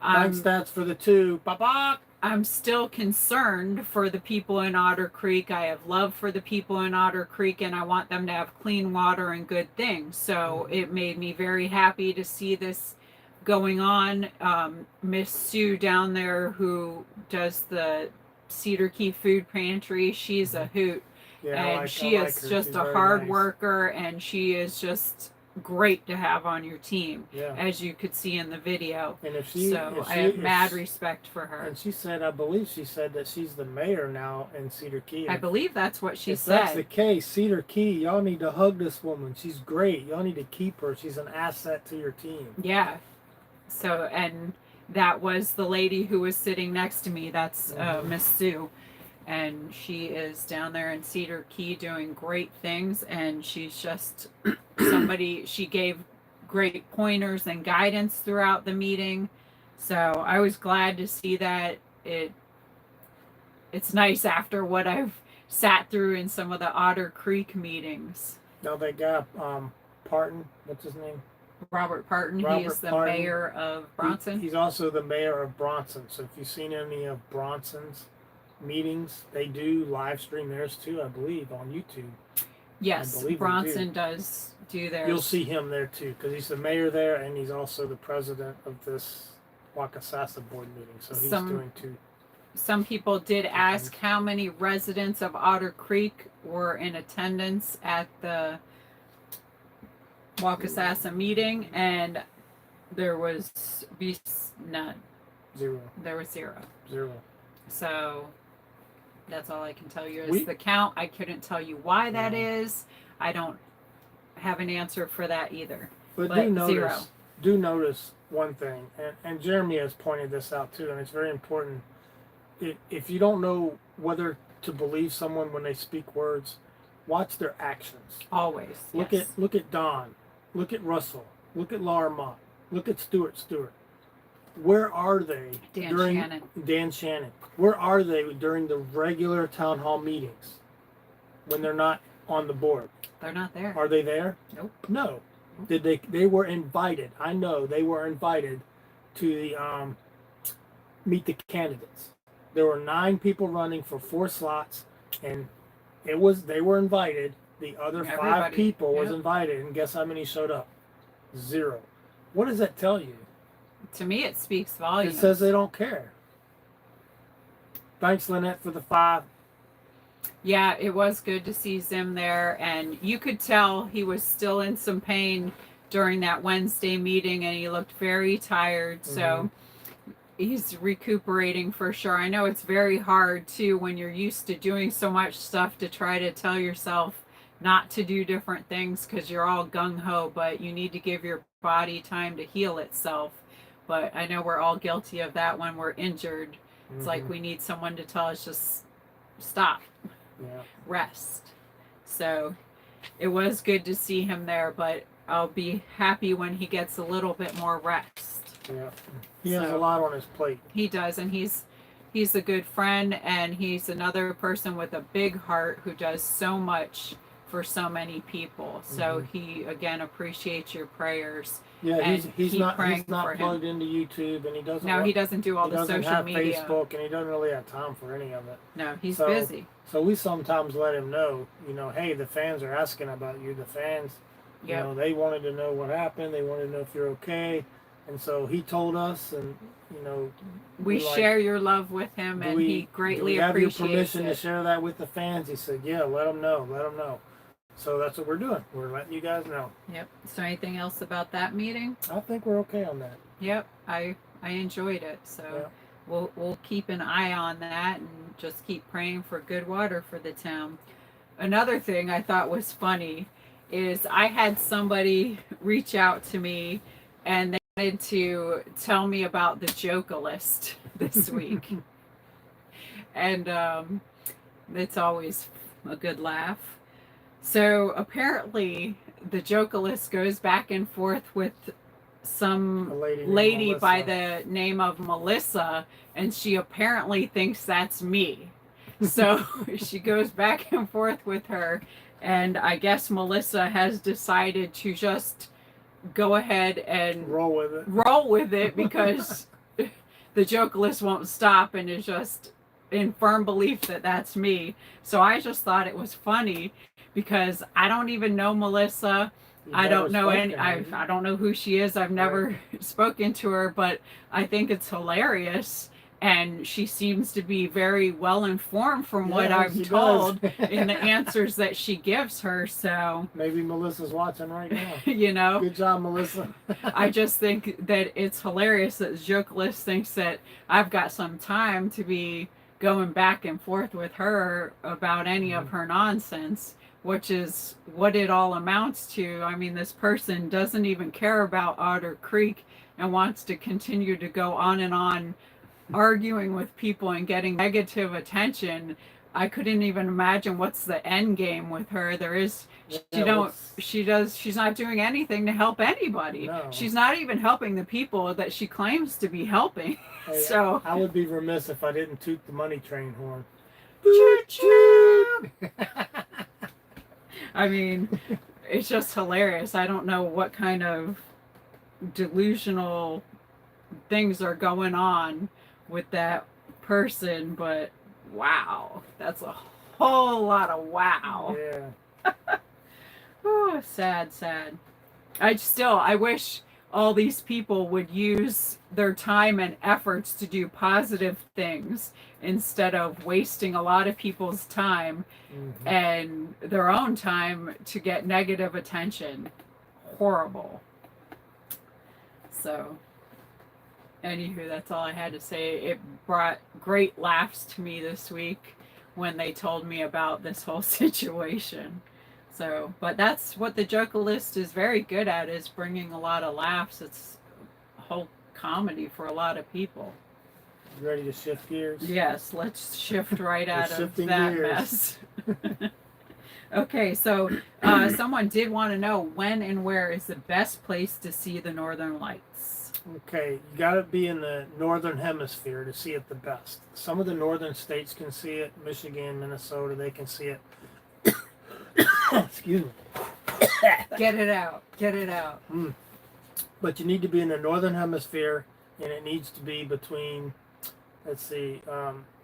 Thanks, stats for the 2. Bye-bye. I'm still concerned for the people in Otter Creek. I have love for the people in Otter Creek, and I want them to have clean water and good things. So it made me very happy to see this going on. Miss Sue down there, who does the Cedar Key Food Pantry, she's a hoot. Yeah, and she is just a hard worker, and she is just great to have on your team, as you could see in the video. And I have mad respect for her. And she said, I believe she said that she's the mayor now in Cedar Key. I believe that's what she said. If that's the case, Cedar Key, y'all need to hug this woman. She's great. Y'all need to keep her. She's an asset to your team. Yeah. So, and that was the lady who was sitting next to me. That's Miss Sue. And she is down there in Cedar Key doing great things. And she's just she gave great pointers and guidance throughout the meeting. So I was glad to see that. It's nice after what I've sat through in some of the Otter Creek meetings. Now they got Parton, what's his name? Robert Parton. He is the mayor of Bronson. He's also the mayor of Bronson. So if you've seen any of Bronson's meetings, they do live stream theirs too, I believe, on YouTube. Yes, believe they Bronson does do theirs. You'll see him there too, because he's the mayor there, and he's also the president of this Wakasasa board meeting. So he's doing two. Some people did ask how many residents of Otter Creek were in attendance at the Wakasasa meeting, and there was none. Zero. There was zero. Zero. So that's all I can tell you is the count. I couldn't tell you why that is. I don't have an answer for that either. But do notice one thing, and Jeremy has pointed this out too, and it's very important. If you don't know whether to believe someone when they speak words, watch their actions. Always. Look at Don. Look at Russell. Look at Laura Mott. Look at Stewart. Where are they Dan Shannon? Where are they during the regular town hall meetings when they're not on the board? They're not there. Are they there? Nope. No. Did they were invited. I know they were invited to the meet the candidates. There were 9 people running for 4 slots, and they were invited. The other 5 people was invited, and guess how many showed up? 0. What does that tell you? To me, it speaks volumes. It says they don't care. Thanks, Lynette, for the 5. Yeah, it was good to see Zim there, and you could tell he was still in some pain during that Wednesday meeting, and he looked very tired. So he's recuperating for sure. I know it's very hard too when you're used to doing so much stuff to try to tell yourself not to do different things because you're all gung-ho, but you need to give your body time to heal itself. But I know we're all guilty of that when we're injured. It's like we need someone to tell us just stop, rest. So it was good to see him there, but I'll be happy when he gets a little bit more rest. Yeah, he has a lot on his plate. He does, and he's a good friend, and he's another person with a big heart who does so much for so many people. So he again appreciates your prayers. Yeah, he's not plugged into YouTube, and he doesn't do all the social media. Facebook, and he doesn't really have time for any of it. No, he's busy. So we sometimes let him know, hey, the fans are asking about you. The fans, they wanted to know what happened. They wanted to know if you're okay. And so he told us, and we share your love with him, and he greatly appreciates it. Do we have your permission to share that with the fans? He said, yeah, let them know. So that's what we're doing. We're letting you guys know. Yep. So anything else about that meeting? I think we're okay on that. Yep. I enjoyed it. So we'll keep an eye on that and just keep praying for good water for the town. Another thing I thought was funny is I had somebody reach out to me, and they wanted to tell me about the Joke-a-list this week. And it's always a good laugh. So apparently the Joke-a-list goes back and forth with some lady by the name of Melissa, and she apparently thinks that's me. So she goes back and forth with her, and I guess Melissa has decided to just go ahead and roll with it because the Joke-a-list won't stop and is just in firm belief that that's me. So I just thought it was funny because I don't even know Melissa. I don't know I don't know who she is. I've never spoken to her, but I think it's hilarious. And she seems to be very well informed from what I'm told in the answers that she gives her. So maybe Melissa's watching right now. Good job, Melissa. I just think that it's hilarious that Joke-a-list thinks that I've got some time to be going back and forth with her about any of her nonsense, which is what it all amounts to. I mean, this person doesn't even care about Otter Creek and wants to continue to go on and on arguing with people and getting negative attention. I couldn't even imagine what's the end game with her. She's not doing anything to help anybody. No. She's not even helping the people that she claims to be helping. Hey, so I would be remiss if I didn't toot the money train horn. Choo-choo! I mean, it's just hilarious. I don't know what kind of delusional things are going on with that person, but Wow. That's a whole lot of wow. Yeah. Oh, sad, sad. I wish all these people would use their time and efforts to do positive things instead of wasting a lot of people's time Mm-hmm. and their own time to get negative attention. Horrible. So, anywho, that's all I had to say. It brought great laughs to me this week when they told me about this whole situation. So, but that's what the Joker List is very good at, is bringing a lot of laughs. It's a whole comedy for a lot of people. You ready to shift gears? Yes, let's shift right out of shifting that gears. mess. Okay, so someone did want to know when and where is the best place to see the Northern Lights. Okay, you got to be in the northern hemisphere to see it the best. Some of the northern states can see it. Michigan, Minnesota, they can see it. Excuse me. Get it out. Get it out. But you need to be in the northern hemisphere, and it needs to be between, let's see,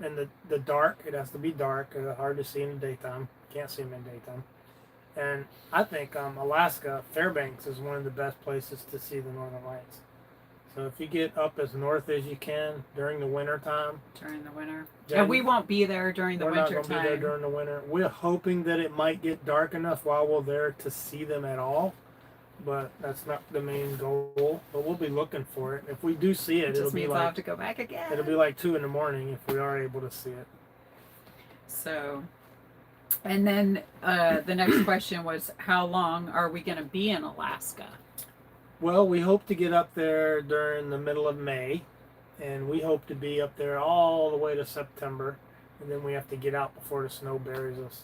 in the dark. It has to be dark. Hard to see in the daytime. Can't see them in daytime. And I think Alaska, Fairbanks is one of the best places to see the northern lights. So if you get up as north as you can during the winter time. During the winter. Yeah, we won't be there during the winter time. We're not going to be there during the winter. We're hoping that it might get dark enough while we're there to see them at all. But that's not the main goal. But we'll be looking for it. If we do see it, it'll be like, I'll have to go back again. It'll be like 2 a.m. if we are able to see it. So, and then the next question was, how long are we going to be in Alaska? Well, we hope to get up there during the middle of May, and we hope to be up there all the way to September, and then we have to get out before the snow buries us.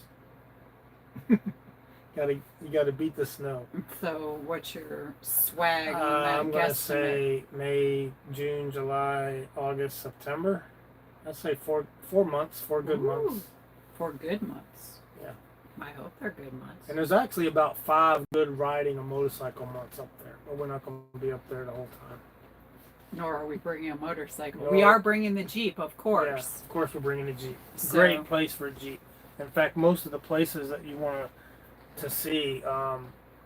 You gotta beat the snow. So, what's your swag on that I'm gonna say May, June, July, August, September. I'd say four months, 4 good months. 4 good months. Yeah. I hope they're good months. And there's actually about 5 good riding a motorcycle months up there, but we're not going to be up there the whole time. Nor are we bringing a motorcycle. We are bringing the Jeep, of course. Yeah, of course we're bringing a Jeep. So, great place for a Jeep. In fact, most of the places that you want to see,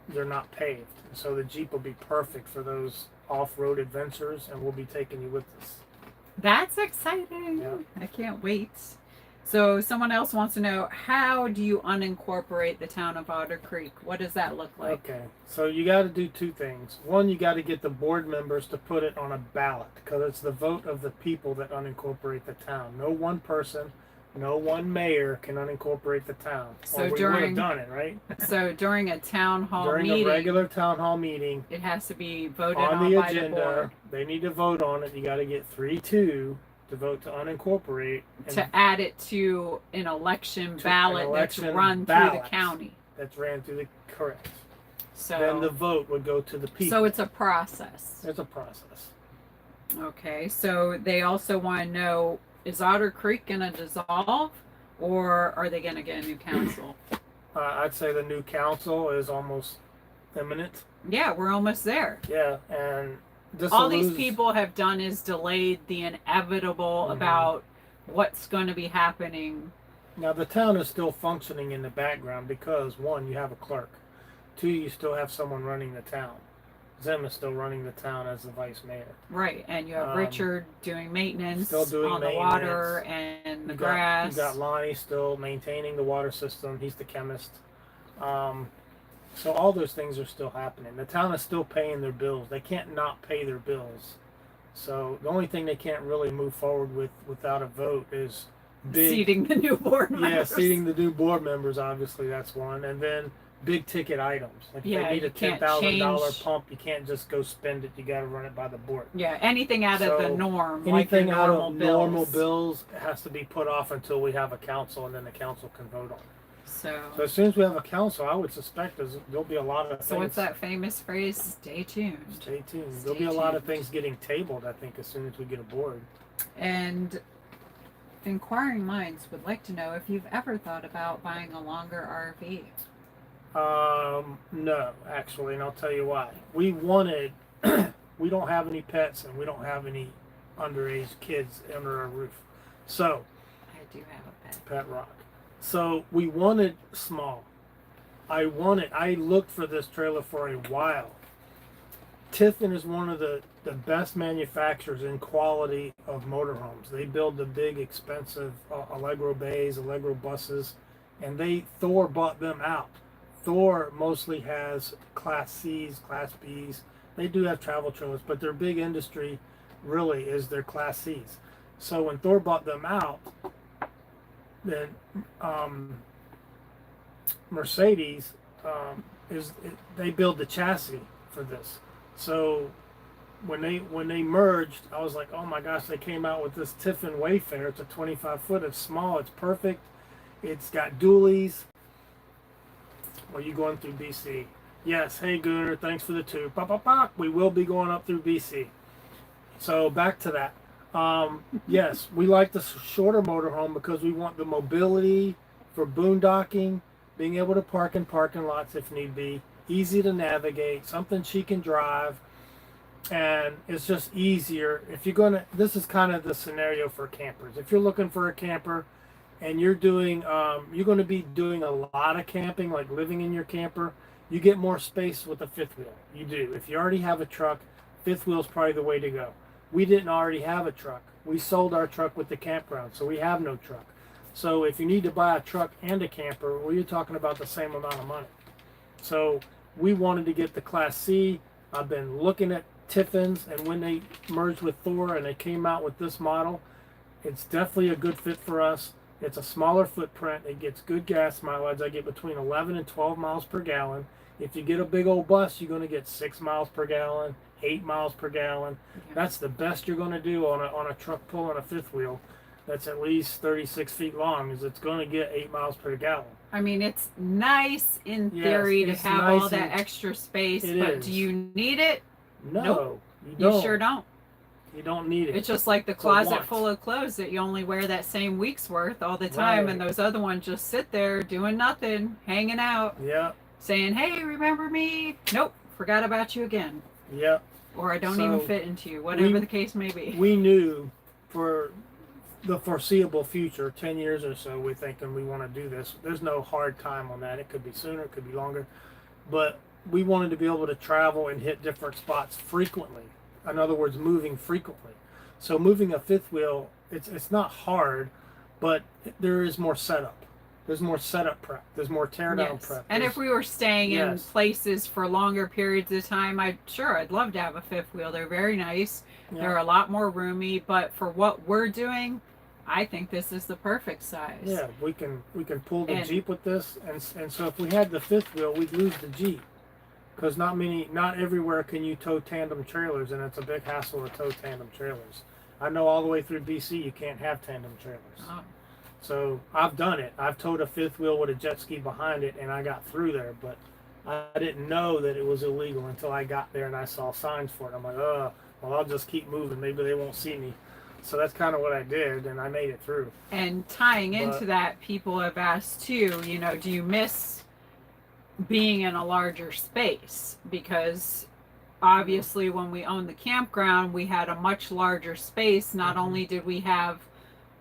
they're not paved. So the Jeep will be perfect for those off-road adventures, and we'll be taking you with us. That's exciting. Yeah. I can't wait. So someone else wants to know, how do you unincorporate the town of Otter Creek? What does that look like? Okay, so you got to do 2 things. One, you got to get the board members to put it on a ballot, because it's the vote of the people that unincorporate the town. No one person, no one mayor can unincorporate the town. So or we would have done it, right? So during a town hall during meeting, a regular town hall meeting, it has to be voted on the by agenda. the board. They need to vote on it. You got to get 3-2 to vote to unincorporate. To add it to an election ballot that's run through the county. That's ran through the, correct. So then the vote would go to the people. So it's a process. It's a process. Okay, so they also want to know, is Otter Creek going to dissolve, or are they going to get a new council? I'd say the new council is almost imminent. Yeah, we're almost there. Yeah, and all these people have done is delayed the inevitable about what's going to be happening. Now the town is still functioning in the background because 1, you have a clerk. 2, you still have someone running the town. Zim is still running the town as the vice mayor. Right, and you have Richard doing maintenance still doing on the water and the grass. You got Lonnie still maintaining the water system. He's the chemist. So all those things are still happening. The town is still paying their bills. They can't not pay their bills. So the only thing they can't really move forward with without a vote is seating the new board members. Yeah, seating the new board members, obviously that's one. And then big ticket items. Like if they need a $10,000 pump, you can't just go spend it. You got to run it by the board. Yeah, anything out of the norm. Anything like out of normal bills has to be put off until we have a council, and then the council can vote on it. So as soon as we have a council, I would suspect there'll be a lot of things. So what's that famous phrase? Stay tuned. Stay tuned. There'll be a lot of things getting tabled, I think, as soon as we get a board. And inquiring minds would like to know if you've ever thought about buying a longer RV. No, actually, and I'll tell you why. We don't have any pets, and we don't have any underage kids under our roof. So do have a pet. Pet rock. So we wanted small. I looked for this trailer for a while. Tiffin is one of the best manufacturers in quality of motorhomes. They build the big, expensive Allegro bays, Allegro buses, and Thor bought them out. Thor mostly has Class C's, Class B's. They do have travel trailers, but their big industry really is their Class C's. So when Thor bought them out, then Mercedes they build the chassis for this. So when they merged, I was like, oh my gosh, they came out with this Tiffin Wayfarer. It's a 25-foot. It's small. It's perfect. It's got dualies. Are you going through BC? Yes. Hey, Gunnar, thanks for the tube. Pop, pop, pop. We will be going up through BC. So back to that. Yes, we like the shorter motorhome because we want the mobility for boondocking, being able to park in parking lots if need be, easy to navigate, something she can drive, and it's just easier. If you're going to, this is kind of the scenario for campers. If you're looking for a camper and you're going to be doing a lot of camping, like living in your camper, you get more space with a fifth wheel. You do. If you already have a truck, fifth wheel is probably the way to go. We didn't already have a truck. We sold our truck with the campground, so we have no truck. So if you need to buy a truck and a camper, well, you're talking about the same amount of money. So we wanted to get the Class C. I've been looking at Tiffins, and when they merged with Thor and they came out with this model, it's definitely a good fit for us. It's a smaller footprint. It gets good gas mileage. I get between 11 and 12 miles per gallon. If you get a big old bus, you're going to get 6 miles per gallon, 8 miles per gallon. Yeah. That's the best you're going to do on a truck pulling a fifth wheel that's at least 36 feet long, is it's going to get 8 miles per gallon. I mean, it's nice in theory to have nice all that extra space, but is. do you need it? No, Nope. you don't. You sure don't. You don't need it. It's just like the It's a closet want. full of clothes that you only wear that same week's worth all the time, Right. and those other ones just sit there doing nothing, hanging out, Yeah, saying, hey, remember me? Nope, forgot about you again. yeah. Or I don't So, even fit into you, whatever the case may be. We knew for the foreseeable future, 10 years or so, we're thinking we want to do this. There's no hard time on that. It could be sooner, it could be longer. But we wanted to be able to travel and hit different spots frequently. In other words, moving frequently. So moving a fifth wheel, it's not hard, but there is more setup. There's more setup prep. There's more teardown prep. And if we were staying in Yes. places for longer periods of time, I'd love to have a fifth wheel. They're very nice. Yeah. They're a lot more roomy, but for what we're doing, I think this is the perfect size. Yeah, we can pull the And- Jeep with this, and so if we had the fifth wheel, we'd lose the Jeep, because not everywhere can you tow tandem trailers, and it's a big hassle to tow tandem trailers. I know all the way through BC you can't have tandem trailers. Oh. So I've done it. I've towed a fifth wheel with a jet ski behind it, and I got through there, but I didn't know that it was illegal until I got there and I saw signs for it. I'm like, well, I'll just keep moving. Maybe they won't see me. So that's kind of what I did, and I made it through. And tying into that, people have asked too, do you miss being in a larger space? Because obviously when we owned the campground, we had a much larger space. Not only did we have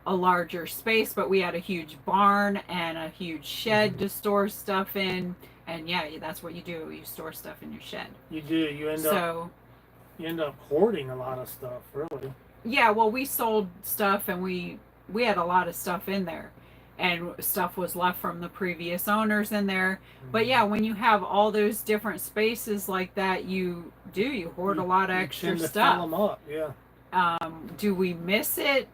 a larger space, but we had a huge barn and a huge shed to store stuff in. And yeah, that's what you do. You store stuff in your shed. You do. You end up hoarding a lot of stuff, really. Yeah, well, we sold stuff, and we had a lot of stuff in there, and stuff was left from the previous owners in there. But yeah, when you have all those different spaces like that, you hoard a lot of extra tend to stuff. fill them up, yeah. Do we miss it?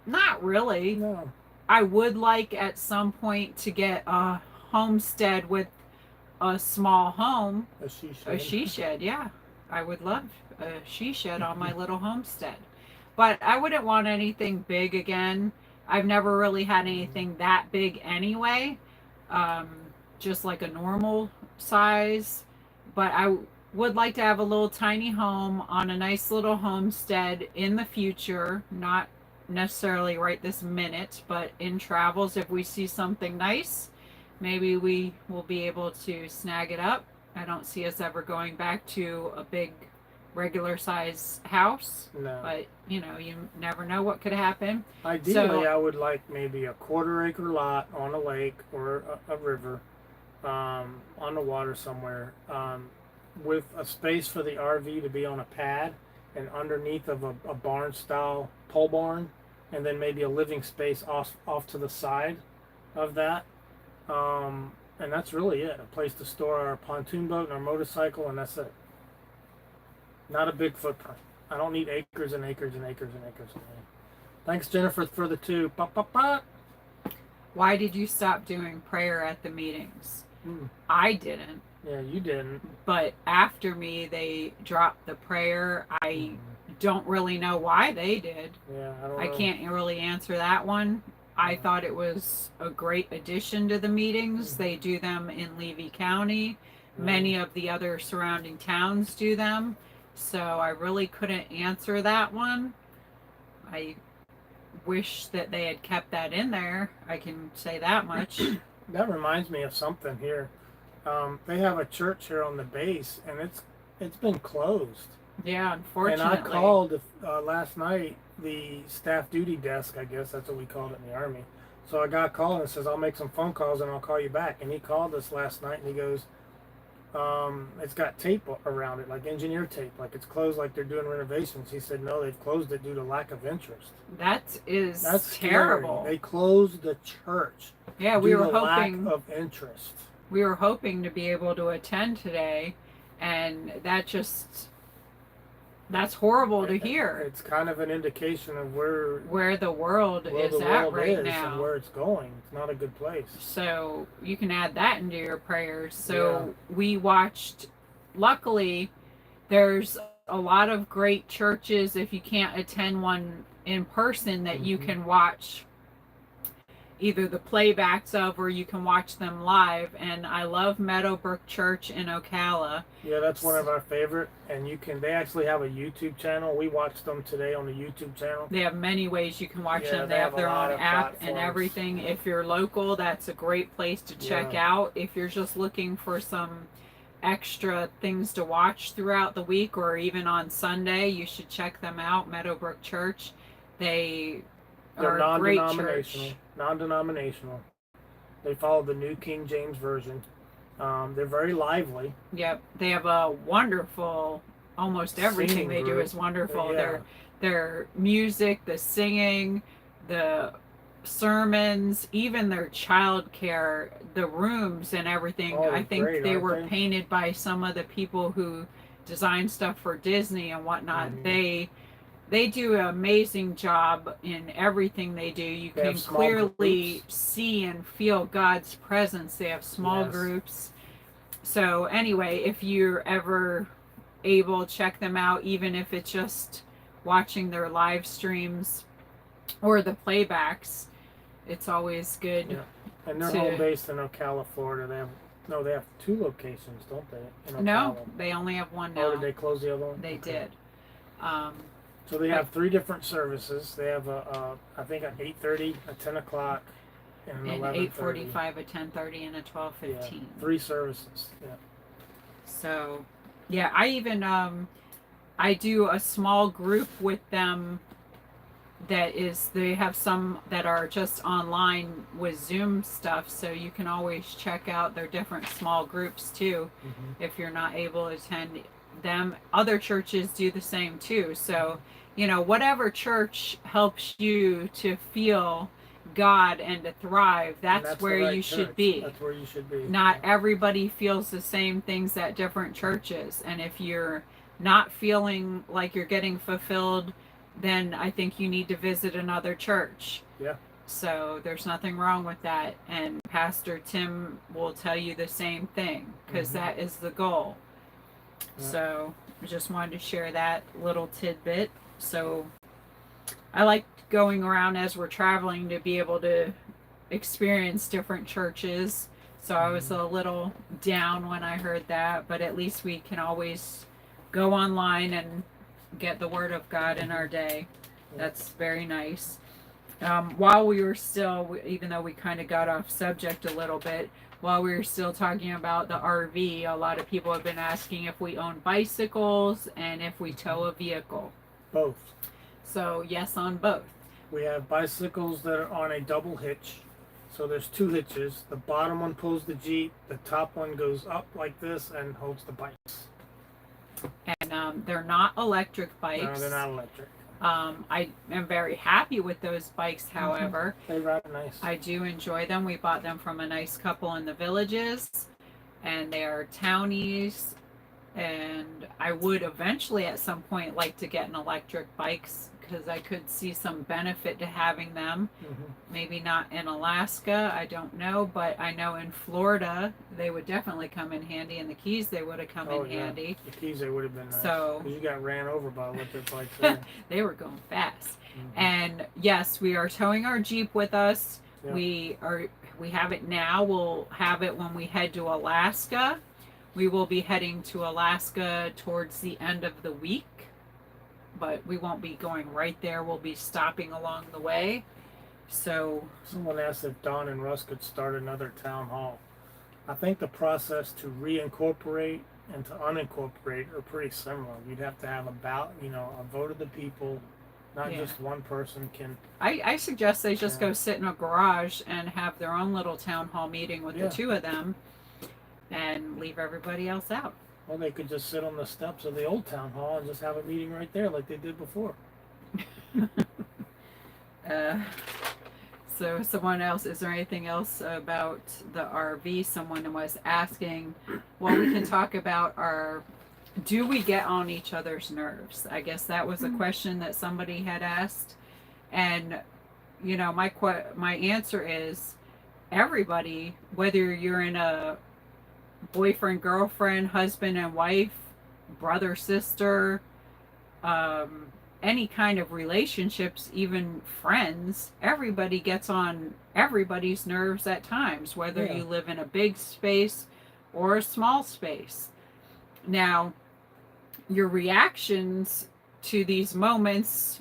Not really. No. I would like at some point to get a homestead with a small home, a she shed. Yeah, I would love a she shed on my little homestead. But I wouldn't want anything big again. I've never really had anything that big anyway. Just like a normal size. But I would like to have a little tiny home on a nice little homestead in the future. Not necessarily right this minute, but in travels, if we see something nice, maybe we will be able to snag it up. I don't see us ever going back to a big regular size house, No. but you never know what could happen. Ideally, I would like maybe a 1/4 acre lot on a lake or a river, on the water somewhere, with a space for the RV to be on a pad and underneath of a barn style pole barn, and then maybe a living space off to the side of that. And that's really it. A place to store our pontoon boat and our motorcycle, and that's it. Not a big footprint. I don't need acres and acres and acres and acres of land. Thanks, Jennifer, for the 2. Pop, pop, pop. Why did you stop doing prayer at the meetings? I didn't. Yeah, you didn't. But after me, they dropped the prayer. I don't really know why they did. Yeah, I don't know. I can't really answer that one. I thought it was a great addition to the meetings. They do them in Levy County. Many of the other surrounding towns do them. So I really couldn't answer that one. I wish that they had kept that in there. I can say that much. That reminds me of something here. They have a church here on the base, and it's been closed. Yeah, unfortunately. And I called last night the staff duty desk, I guess that's what we called it in the Army. So I got a call and says, I'll make some phone calls and I'll call you back. And he called us last night and he goes, it's got tape around it, like engineer tape, like it's closed, like they're doing renovations. He said, no, they've closed it due to lack of interest. That's Scary. terrible. They closed the church. Yeah, we were hoping lack of interest. We were hoping to be able to attend today, and that's horrible to hear. It's kind of an indication of where the world is at right now, and where it's going. It's not a good place. So you can add that into your prayers. So we watched. Luckily, there's a lot of great churches. If you can't attend one in person, that you can watch either the playbacks of, or you can watch them live. And I love Meadowbrook Church in Ocala. Yeah, that's one of our favorite. And they actually have a YouTube channel. We watched them today on the YouTube channel. They have many ways you can watch them. They have their own app and everything. If you're local, that's a great place to check out. If you're just looking for some extra things to watch throughout the week, or even on Sunday, you should check them out. Meadowbrook Church. They're a great church. Non-denominational. They follow the New King James Version. They're very lively. Yep, they have a wonderful. Almost everything they do is wonderful. Yeah. Their music, the singing, the sermons, even their childcare, the rooms and everything. I think they were painted by some of the people who designed stuff for Disney and whatnot. They do an amazing job in everything they do. You can clearly see and feel God's presence. They have small groups. So anyway, if you're ever able, check them out, even if it's just watching their live streams or the playbacks. It's always good. Yeah. And they're home based in Ocala, Florida. They have 2 locations, don't they? No, they only have one now. Oh, did they close the other one? They did. So they have 3 different services. They have I think at 8:30, at 10 o'clock, and 8:45, a 10:30, and a 12:15. Yeah, 3 services. Yeah. So, yeah, I even I do a small group with them. They have some that are just online with Zoom stuff, so you can always check out their different small groups too. If you're not able to attend them. Other churches do the same too. So, whatever church helps you to feel God and to thrive, that's where you should be. That's where you should be. Not everybody feels the same things at different churches. And if you're not feeling like you're getting fulfilled, then I think you need to visit another church. Yeah. So there's nothing wrong with that. And Pastor Tim will tell you the same thing, because that is the goal. Yeah. So I just wanted to share that little tidbit. So I like going around as we're traveling to be able to experience different churches. So I was a little down when I heard that, but at least we can always go online and get the word of God in our day. That's very nice. While we were still, even though we kind of got off subject a little bit, while we were still talking about the RV, a lot of people have been asking if we own bicycles and if we tow a vehicle. Both. So, yes, on both. We have bicycles that are on a double hitch. So there's two hitches. The bottom one pulls the Jeep. The top one goes up like this and holds the bikes. And they're not electric bikes. No, they're not electric. I am very happy with those bikes, however. They ride nice. I do enjoy them. We bought them from a nice couple in the Villages, and they are townies. And I would eventually at some point like to get an electric bikes because I could see some benefit to having them. Maybe not in Alaska, I don't know, but I know in Florida they would definitely come in handy. In the Keys they would have come in handy. The Keys they would have been nice. So you got ran over by electric bikes there. they were going fast. And yes, we are towing our Jeep with us. Yeah. We have it now. We'll have it when we head to Alaska. We will be heading to Alaska towards the end of the week, but we won't be going right there. We'll be stopping along the way. So someone asked if Don and Russ could start another town hall. I think the process to reincorporate and to unincorporate are pretty similar. You'd have to have a vote of the people, not just one person can. I suggest they just go sit in a garage and have their own little town hall meeting with the two of them. And leave everybody else out. Well, they could just sit on the steps of the old town hall and just have a meeting right there like they did before. So someone else, is there anything else about the RV? Someone was asking, well, we can talk about do we get on each other's nerves? I guess that was a question that somebody had asked. And, my answer is everybody, whether you're in a boyfriend, girlfriend, husband and wife, brother, sister, any kind of relationships, even friends, everybody gets on everybody's nerves at times, whether you live in a big space or a small space. Now, your reactions to these moments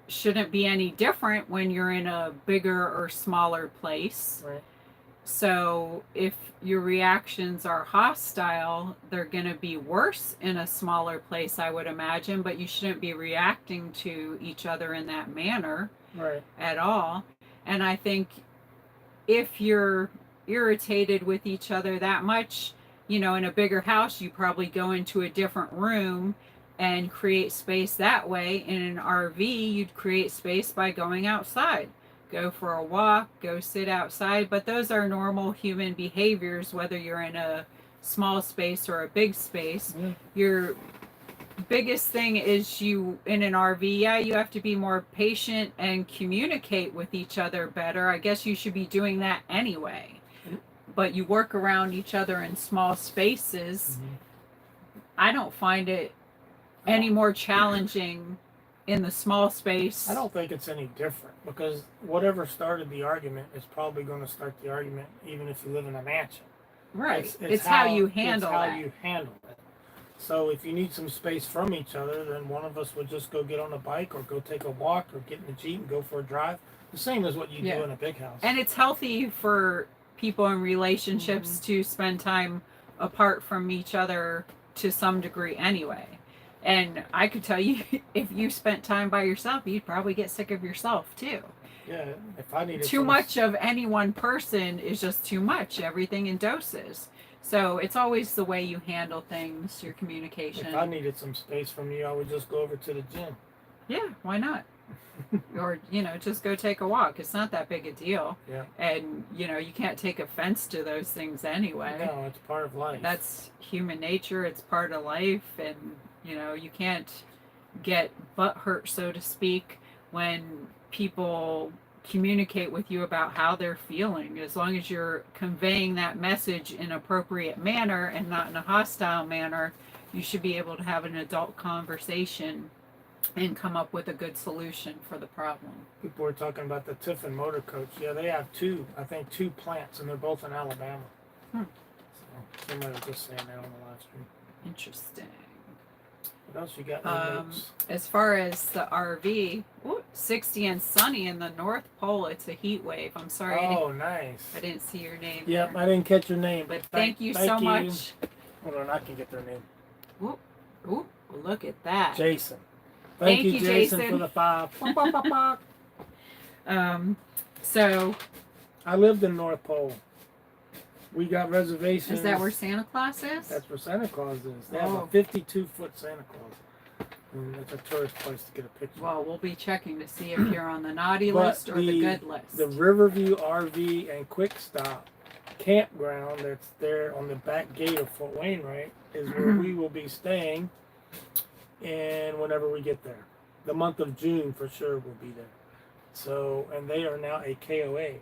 shouldn't be any different when you're in a bigger or smaller place. Right. So if your reactions are hostile, they're going to be worse in a smaller place, I would imagine, but you shouldn't be reacting to each other in that manner at all. And I think if you're irritated with each other that much, in a bigger house, you probably go into a different room and create space that way. In an RV, you'd create space by going outside. Go for a walk, go sit outside, but those are normal human behaviors, whether you're in a small space or a big space. Your biggest thing is in an RV, you have to be more patient and communicate with each other better. I guess you should be doing that anyway. But you work around each other in small spaces. I don't find it any more challenging in the small space. I don't think it's any different because whatever started the argument is probably going to start the argument even if you live in a mansion. Right. It's how you handle it. It's how you handle it. So if you need some space from each other, then one of us would just go get on a bike or go take a walk or get in the Jeep and go for a drive. The same as what you do in a big house. And it's healthy for people in relationships to spend time apart from each other to some degree anyway. And I could tell you, if you spent time by yourself, you'd probably get sick of yourself too. Yeah, if I needed too much of any one person is just too much. Everything in doses. So it's always the way you handle things, your communication. If I needed some space from you, I would just go over to the gym. Yeah, why not? Or, just go take a walk. It's not that big a deal. Yeah. And, you can't take offense to those things anyway. No, it's part of life. That's human nature. It's part of life. And, you can't get butt hurt, so to speak, when people communicate with you about how they're feeling. As long as you're conveying that message in an appropriate manner and not in a hostile manner, you should be able to have an adult conversation and come up with a good solution for the problem. People were talking about the Tiffin Motor Coach. Yeah, they have two plants, and they're both in Alabama. So somebody was just saying that on the live stream. Interesting. What else you got in the notes? As far as the RV, 60 and sunny in the North Pole. It's a heat wave. I'm sorry. Oh, nice. I didn't see your name. Yep, there. I didn't catch your name. But thank you so much. Hold on, I can get their name. Ooh, ooh, look at that. Jason. Thank you, you, Jason, Jason. for the 5. So I lived in North Pole. We got reservations. is that where Santa Claus is? That's where Santa Claus is. They have a Oh. 52-foot Santa Claus. And it's a tourist place to get a picture. Well, we'll be checking to see if you're on the naughty But list or the good list. The Riverview RV and Quick Stop campground that's there on the back gate of Fort Wainwright is where we will be staying. And whenever we get there, the month of June for sure we'll be there. So, and they are now a KOA, is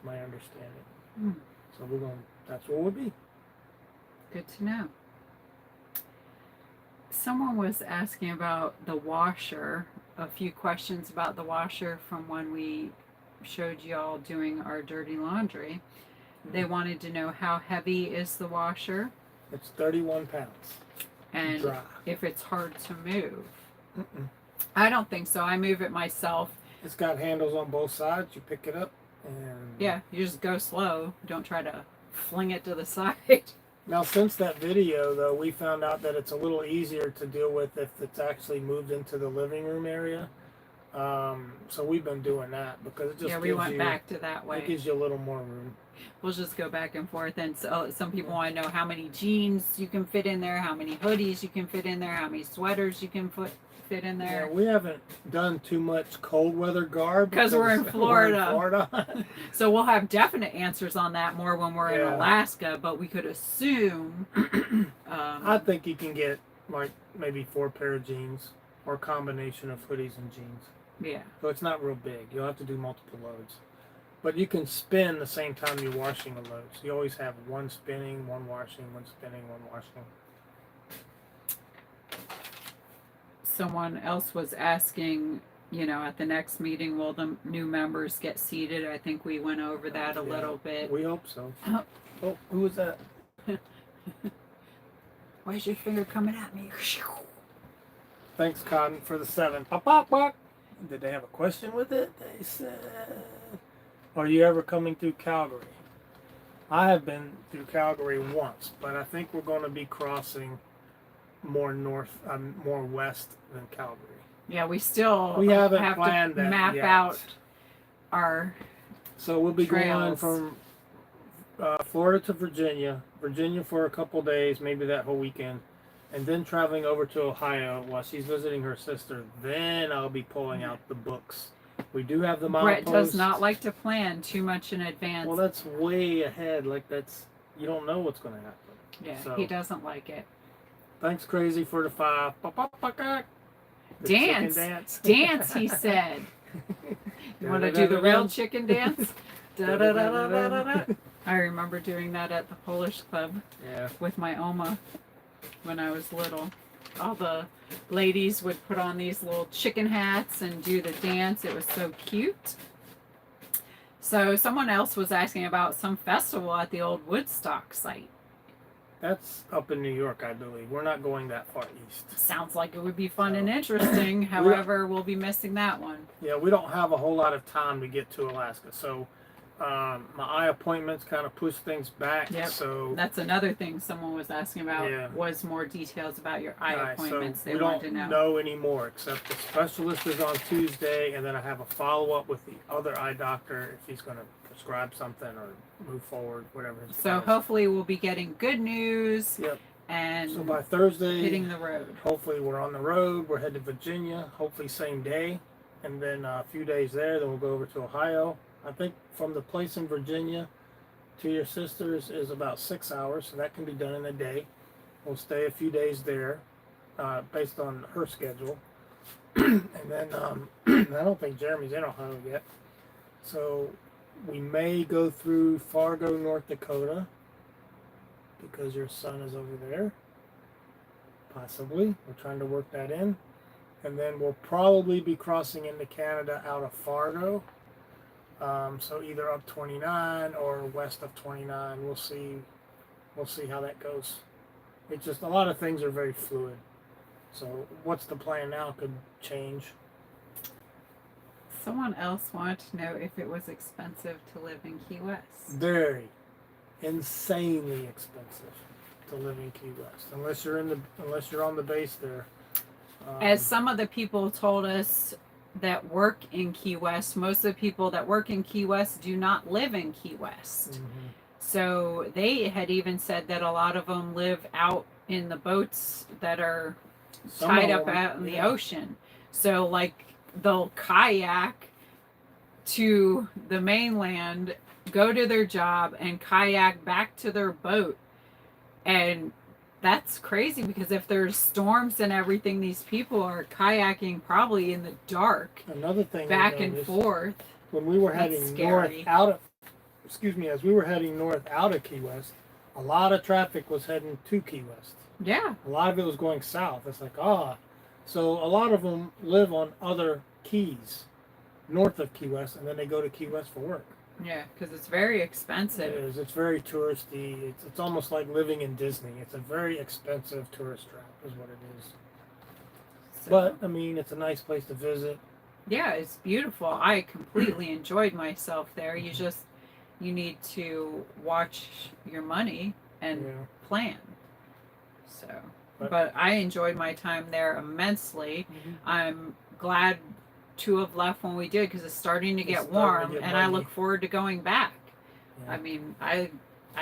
my understanding. Mm. So we're going. That's where we'll be. Good to know. Someone was asking about the washer. A few questions about the washer from when we showed y'all doing our dirty laundry. They wanted to know how heavy is the washer It's 31 pounds. and Dry. if it's hard to move. Mm-mm. I don't think so. I move it myself. It's got handles on both sides. You pick it up and Yeah, you just go slow. Don't try to fling it to the side. Now, since that video, though, we found out that it's a little easier to deal with if it's actually moved into the living room area. So we've been doing that because it just Yeah, we gives went you, back to that it way. gives you a little more room. We'll just go back and forth. And so some people want to know how many jeans you can fit in there, how many hoodies you can fit in there, how many sweaters you can fit in Yeah, there. we haven't done too much cold weather garb Because we're in Florida. Florida. So we'll have definite answers on that more when we're in Yeah. Alaska, but we could assume. I think you can get like maybe 4 pair of jeans or a combination of hoodies and jeans. Yeah. So it's not real big. You'll have to do multiple loads. But you can spin the same time you're washing a load. So you always have one spinning, one washing, one spinning, one washing. Someone else was asking, at the next meeting, will the new members get seated? I think we went over that a little bit. We hope so. Oh, who was that? Why is your finger coming at me? Thanks, Cotton, for the 7. Pop, pop, pop. Did they have a question with it? They said, are you ever coming through Calgary? I have been through Calgary once, but I think we're going to be crossing more west than Calgary. Yeah, we still haven't have planned to that map yet. out our So we'll be going trails. from Florida to Virginia for a couple days, maybe that whole weekend, and then traveling over to Ohio while she's visiting her sister. Then I'll be pulling out the books. We do have the Brett milepost. does not like to plan too much in advance. Well, that's way ahead. Like you don't know what's going to happen. Yeah, So, he doesn't like it. Thanks, Crazy, for the 5. The Dance. chicken dance. Dance, he said. You want to do the real chicken dance? Da-da-da-da-da-da. I remember doing that at the Polish Club Yeah. with my Oma when I was little. All the ladies would put on these little chicken hats and do the dance. It was so cute. So someone else was asking about some festival at the old Woodstock site. That's up in New York, I believe. We're not going that far east. Sounds like it would be fun and interesting. However, we'll be missing that one. Yeah, we don't have a whole lot of time to get to Alaska, so my eye appointments kind of push things back. Yep. So That's another thing someone was asking about. Yeah. Was more details about your eye right, appointments. so They we wanted don't to know. know anymore, except the specialist is on Tuesday, and then I have a follow-up with the other eye doctor if he's going to prescribe something or move forward, whatever his So plan is. hopefully we'll be getting good news Yep. and So by Thursday, hitting the road. hopefully we're on the road. We're headed to Virginia, hopefully same day, and then a few days there. Then we'll go over to Ohio. I think from the place in Virginia to your sister's is about 6 hours, so that can be done in a day. We'll stay a few days there, based on her schedule, and then I don't think Jeremy's in Ohio yet, so we may go through Fargo, North Dakota, because your son is over there. Possibly. We're trying to work that in. And then we'll probably be crossing into Canada out of Fargo. So either up 29 or west of 29. We'll see. We'll see how that goes. It's just a lot of things are very fluid. So what's the plan now could change. Someone else wanted to know if it was expensive to live in Key West. Very insanely expensive to live in Key West, unless you're on the base there. As some of the people told us that work in Key West, most of the people that work in Key West do not live in Key West. Mm-hmm. So they had even said that a lot of them live out in the boats that are tied up out in the ocean. So like they'll kayak to the mainland, go to their job, and kayak back to their boat. And that's crazy because if there's storms and everything, these people are kayaking probably in the dark. Another thing back and forth. When we were heading north out of, as we were heading north out of Key West, a lot of traffic was heading to Key West. Yeah. A lot of it was going south. It's like, so a lot of them live on other keys north of Key West, and then they go to Key West for work. Yeah, because it's very expensive. It is. It's very touristy. It's almost like living in Disney. It's a very expensive tourist trap, is what it is. So, but I mean, it's a nice place to visit. Yeah, it's beautiful. I completely enjoyed myself there. You need to watch your money and plan. So, but I enjoyed my time there immensely. Mm-hmm. I'm glad to have left when we did because it's starting to get warm, and I look forward to going back. Yeah. I mean, I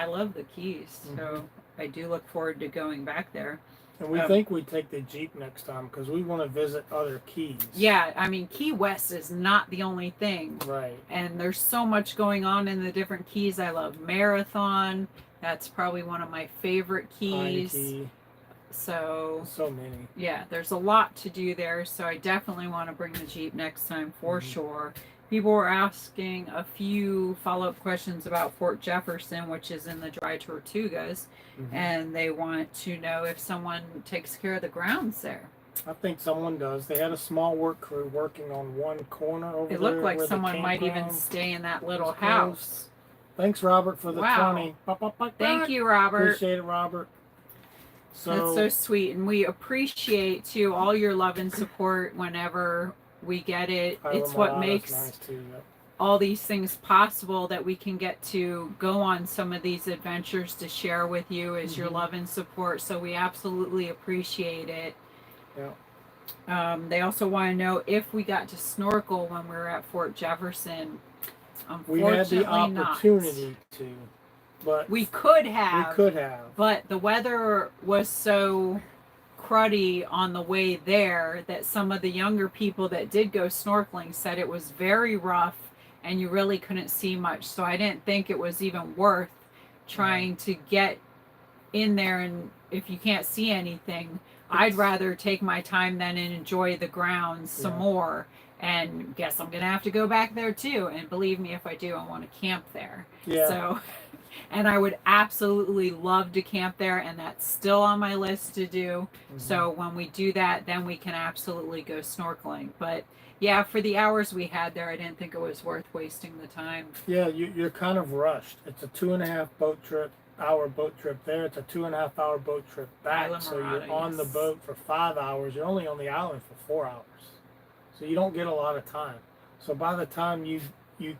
love the Keys, so I do look forward to going back there. And we think we'd take the Jeep next time because we want to visit other Keys. Yeah, I mean, Key West is not the only thing. Right. And there's so much going on in the different Keys. I love Marathon. That's probably one of my favorite Keys. So many. Yeah, there's a lot to do there. So I definitely want to bring the Jeep next time for sure. People were asking a few follow-up questions about Fort Jefferson, which is in the Dry Tortugas, and they want to know if someone takes care of the grounds there. I think someone does. They had a small work crew working on one corner over there. It looked like someone might even stay in that little house. Thanks, Robert, for the 20. Thank you, Robert. Appreciate it, Robert. That's so sweet, and we appreciate too all your love and support whenever we get it. It's what makes all these things possible, that we can get to go on some of these adventures to share with you, is your love and support. So we absolutely appreciate it. Yeah. They also want to know if we got to snorkel when we were at Fort Jefferson. We had the opportunity to. But we could have. But the weather was so cruddy on the way there that some of the younger people that did go snorkeling said it was very rough and you really couldn't see much. So I didn't think it was even worth trying to get in there, and if you can't see anything, I'd rather take my time then and enjoy the grounds some more. And guess I'm going to have to go back there too. And believe me, if I do, I want to camp there. Yeah. So, and I would absolutely love to camp there, and that's still on my list to do. So when we do that, then we can absolutely go snorkeling. But yeah, for the hours we had there, I didn't think it was worth wasting the time. Yeah, you're kind of rushed. It's a 2.5 hour boat trip there. It's a 2.5 hour boat trip back. So you're on the boat for 5 hours. You're only on the island for 4 hours. So you don't get a lot of time. So by the time you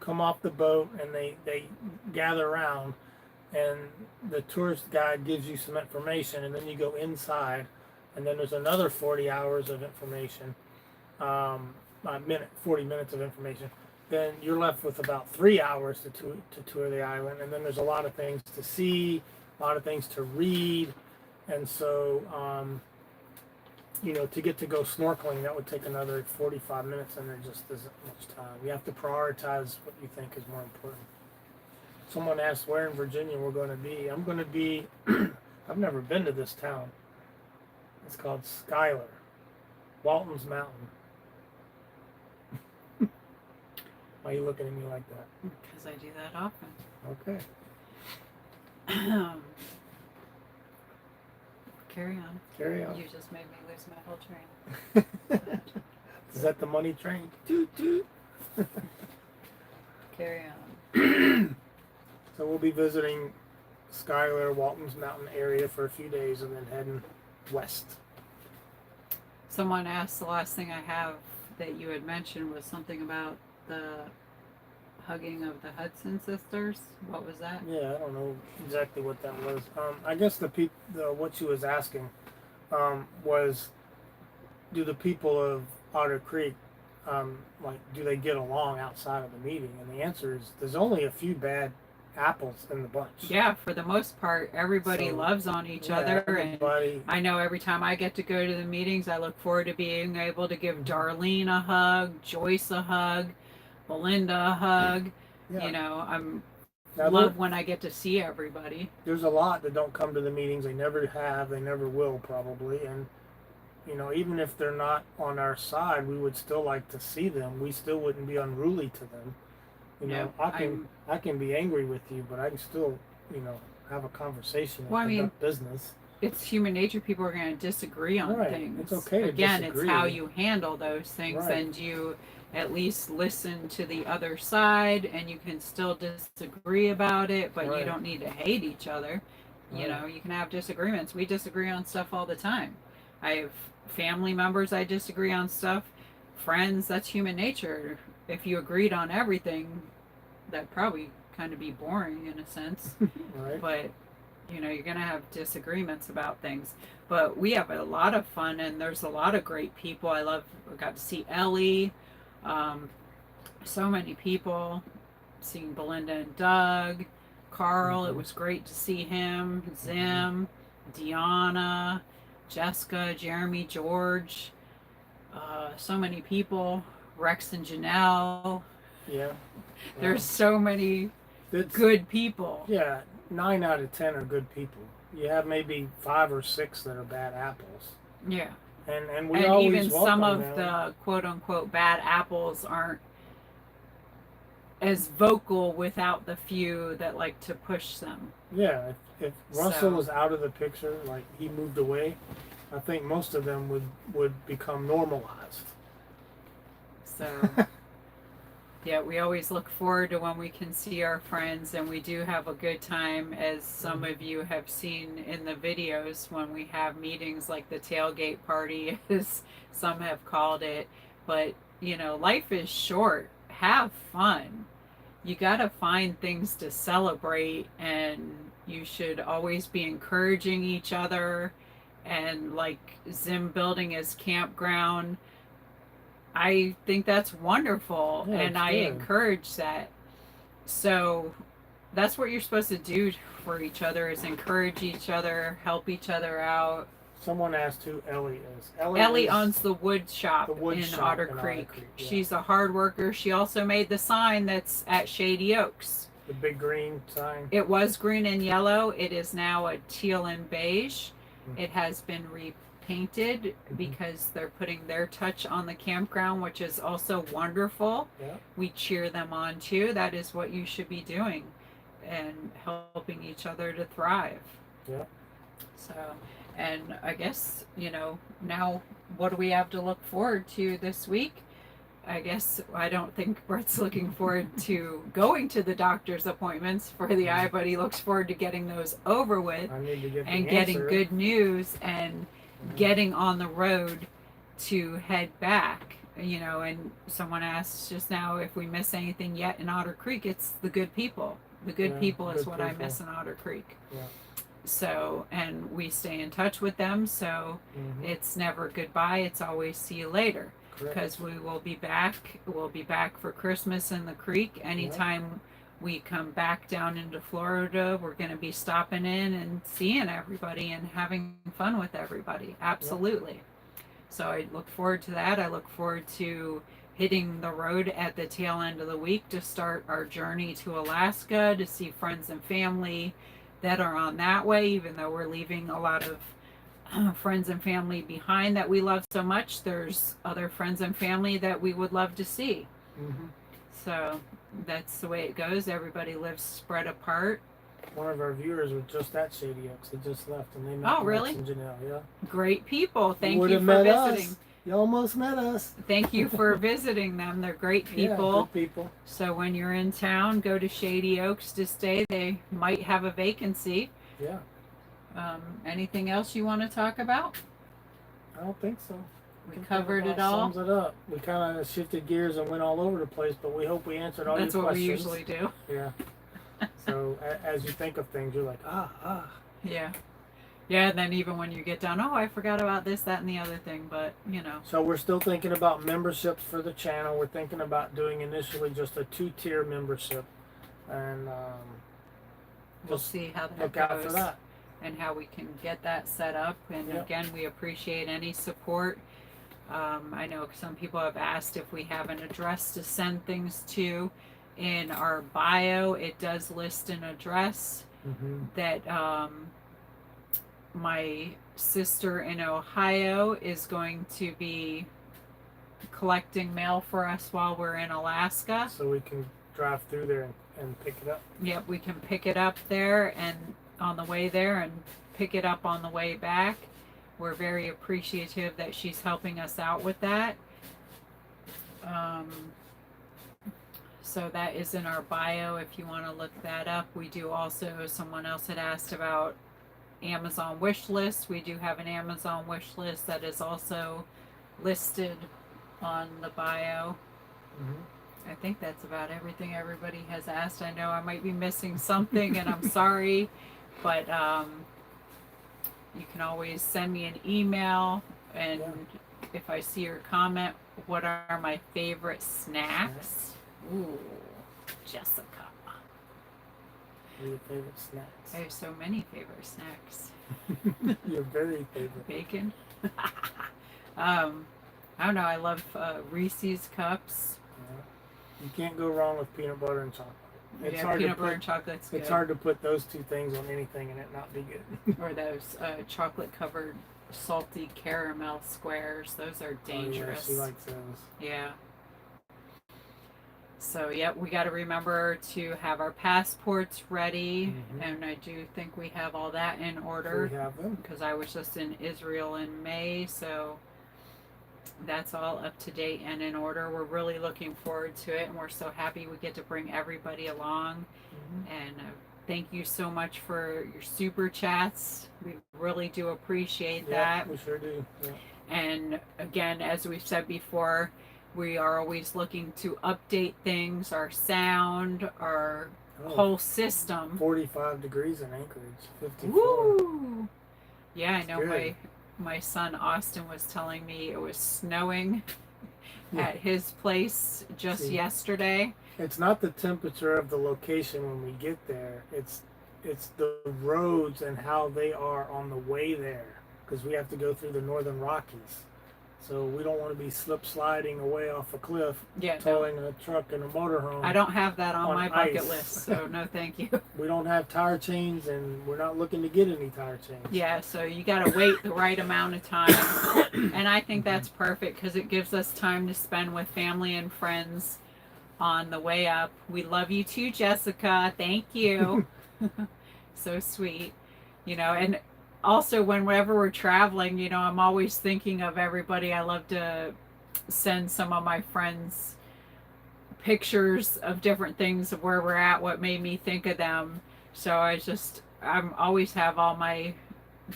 come off the boat and they gather around and the tourist guide gives you some information, and then you go inside, and then there's another 40 hours of information, 40 minutes of information, then you're left with about 3 hours to tour the island. And then there's a lot of things to see, a lot of things to read. And so, to get to go snorkeling, that would take another 45 minutes, and there just isn't much time. You have to prioritize what you think is more important. Someone asked where in Virginia we're going to be. I'm going to be, I've never been to this town. It's called Schuyler, Walton's Mountain. Why are you looking at me like that? Because I do that often. Okay. Carry on. Carry on. You just made me lose my whole train. Is that the money train? Toot toot. Carry on. So we'll be visiting Schuyler, Walton's Mountain area for a few days, and then heading west. Someone asked, the last thing I have that you had mentioned was something about The hugging of the Hudson sisters. What was that? Yeah, I don't know exactly what that was. I guess what she was asking was, do the people of Otter Creek, do they get along outside of the meeting? And the answer is, there's only a few bad apples in the bunch. Yeah, for the most part, everybody So, loves on each yeah, other, everybody. and I know every time I get to go to the meetings, I look forward to being able to give Darlene a hug, Joyce a hug, Belinda a hug. Yeah. You know, I'm Now, love when I get to see everybody. there's a lot that don't come to the meetings. They never have. They never will, probably. And even if they're not on our side, we would still like to see them. We still wouldn't be unruly to them. I can be angry with you, but I can still, have a conversation and conduct business. It's human nature. People are going to disagree on Right. things. It's okay to Again, disagree. it's how you handle those things, Right. and you at least listen to the other side, and you can still disagree about it, but you Right. don't need to hate each other. You know, you can have disagreements. We disagree on stuff all the time. I have family members I disagree on stuff. Friends, that's human nature. If you agreed on everything, that'd probably kind of be boring in a sense. Right. But you're gonna have disagreements about things. But we have a lot of fun, and there's a lot of great people. I got to see Ellie, so many people. Seeing Belinda and Doug, Carl. It was great to see him. Zim, Deanna, Jessica, Jeremy, George. So many people. Rex and Janelle. Yeah. There's so many good people. Yeah, 9 out of 10 are good people. You have maybe 5 or 6 that are bad apples. Yeah. And we and always even some welcome of them. the quote unquote bad apples aren't as vocal without the few that like to push them. Yeah, if Russell was out of the picture, like he moved away, I think most of them would become normalized. So yeah, we always look forward to when we can see our friends, and we do have a good time, as some of you have seen in the videos when we have meetings like the tailgate party, as some have called it. But life is short. Have fun. You got to find things to celebrate, and you should always be encouraging each other. And like Zim building his campground, I think that's wonderful, and I encourage that. So that's what you're supposed to do for each other, is encourage each other, help each other out. Someone asked who Ellie is. Ellie owns the wood shop in Otter in Creek. Otter Creek, yeah. She's a hard worker. She also made the sign that's at Shady Oaks. The big green sign. It was green and yellow. It is now a teal and beige. It has been painted because they're putting their touch on the campground, which is also wonderful. Yeah. We cheer them on too. That is what you should be doing, and helping each other to thrive. Yeah. So, and I guess, now what do we have to look forward to this week? I guess I don't think Brett's looking forward to going to the doctor's appointments for the eye, but he looks forward to getting those over with I need to get and the getting answer. good news and getting on the road to head back. And someone asked just now if we miss anything yet in Otter Creek. It's the good people. The good people is what I miss in Otter Creek. Yeah. So, and we stay in touch with them, so it's never goodbye, it's always see you later. Because we will be back. We'll be back for Christmas in the creek. Anytime we come back down into Florida, we're going to be stopping in and seeing everybody and having fun with everybody. Absolutely. So I look forward to that. I look forward to hitting the road at the tail end of the week to start our journey to Alaska, to see friends and family that are on that way, even though we're leaving a lot of friends and family behind that we love so much. There's other friends and family that we would love to see. So that's the way it goes. Everybody lives spread apart. One of our viewers was just at Shady Oaks. He just left, and they met really? Rex and Janelle. Yeah. Great people. Thank you you for met visiting. Us. You almost met us. Thank you for visiting them. They're great people. Yeah, good people. So when you're in town, go to Shady Oaks to stay. They might have a vacancy. Yeah. Anything else you want to talk about? I don't think so. we think covered that it all. sums it up. We kind of shifted gears and went all over the place, but we hope we answered all That's your what questions. we usually do. Yeah. So as you think of things, you're like, Yeah. Yeah, and then even when you get down, oh, I forgot about this, that, and the other thing, but, So we're still thinking about memberships for the channel. We're thinking about doing initially just a 2-tier membership, and we'll just see how that look goes. out for that. And how we can get that set up. And Yep. again, we appreciate any support. I know some people have asked if we have an address to send things to. In our bio, it does list an address that my sister in Ohio is going to be collecting mail for us while we're in Alaska. So we can drive through there and pick it up. Yep, we can pick it up there and on the way there and pick it up on the way back. We're very appreciative that she's helping us out with that. So that is in our bio if you want to look that up. We do also, someone else had asked about Amazon wish list. We do have an Amazon wish list that is also listed on the bio. I think that's about everything everybody has asked. I know I might be missing something and I'm sorry, but you can always send me an email, and if I see your comment, what are my favorite snacks? Ooh, Jessica. What are your favorite snacks? I have so many favorite snacks. Your very favorite. Bacon. I don't know. I love Reese's cups. You can't go wrong with peanut butter and chocolate. It's Yeah, hard peanut to butter put, and chocolate's good. It's hard to put those two things on anything and it not be good. Or those chocolate covered salty caramel squares. Those are dangerous. Oh, yeah, she likes those. Yeah. So, yep, we got to remember to have our passports ready. And I do think we have all that in order. We have them. Because I was just in Israel in May, so that's all up to date and in order. We're really looking forward to it, and we're so happy we get to bring everybody along. And thank you so much for your super chats. We really do appreciate that. We sure do. Yeah. And again, as we've said before, we are always looking to update things, our sound, our whole system. 45 degrees in Anchorage, 54. Woo! Yeah, I know good. my son Austin was telling me it was snowing at his place just yesterday. It's not the temperature of the location when we get there. It's the roads and how they are on the way there, because we have to go through the Northern Rockies. So we don't want to be slip sliding away off a cliff, towing a truck and a motorhome. I don't have that on my bucket ice. list, so no thank you. We don't have tire chains, and we're not looking to get any tire chains. Yeah, so you got to wait the right amount of time. And I think that's perfect because it gives us time to spend with family and friends on the way up. We love you too, Jessica. Thank you. So sweet. And also whenever we're traveling, I'm always thinking of everybody. I love to send some of my friends pictures of different things of where we're at, what made me think of them. So I'm always have all my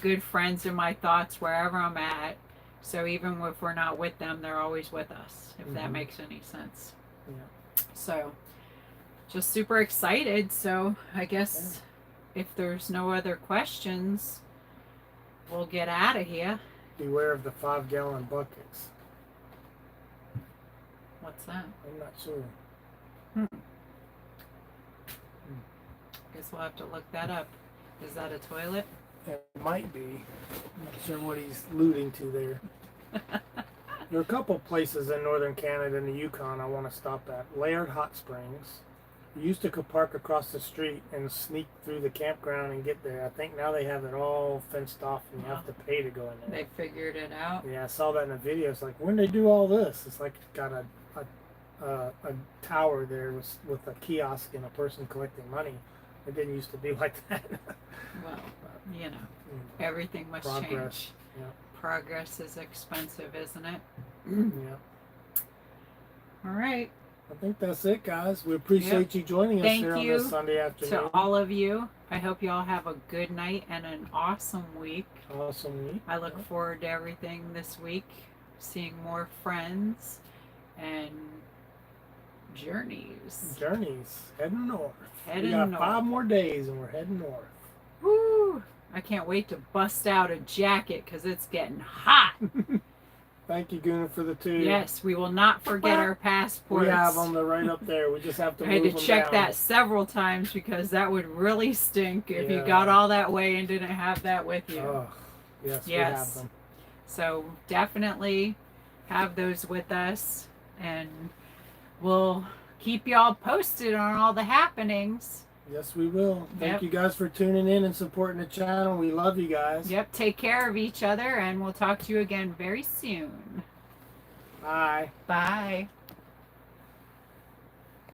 good friends in my thoughts wherever I'm at. So even if we're not with them, they're always with us, if that makes any sense. Yeah. So just super excited. So I guess if there's no other questions, we'll get out of here. Beware of the 5-gallon buckets. What's that? I'm not sure. Guess we'll have to look that up. Is that a toilet? It might be. I'm not sure what he's alluding to there. There are a couple places in northern Canada and the Yukon I want to stop at. Laird Hot Springs. You used to could park across the street and sneak through the campground and get there. I think now they have it all fenced off and you have to pay to go in there. They figured it out. Yeah, I saw that in a video. It's like, when did they do all this? It's like it's got a tower there with a kiosk and a person collecting money. It didn't used to be like that. Well, everything must change. Yeah. Progress is expensive, isn't it? Yeah. All right. I think that's it, guys. We appreciate you joining us here on this Sunday afternoon. To all of you. I hope you all have a good night and an awesome week. Awesome week. I look forward to everything this week. seeing more friends and journeys. Heading north. Heading we got north. 5 more days and we're heading north. Woo! I can't wait to bust out a jacket because it's getting hot. Thank you, Guna, for the tube. Yes, we will not forget our passports. We have them. They're right up there. We just have to I had move to them check down. that several times because that would really stink if you Yeah. got all that way and didn't have that with you. Oh, yes, we have them. So definitely have those with us, and we'll keep y'all posted on all the happenings. Yes, we will. Thank Yep. you guys for tuning in and supporting the channel. We love you guys. Yep, take care of each other, and we'll talk to you again very soon. Bye. Bye.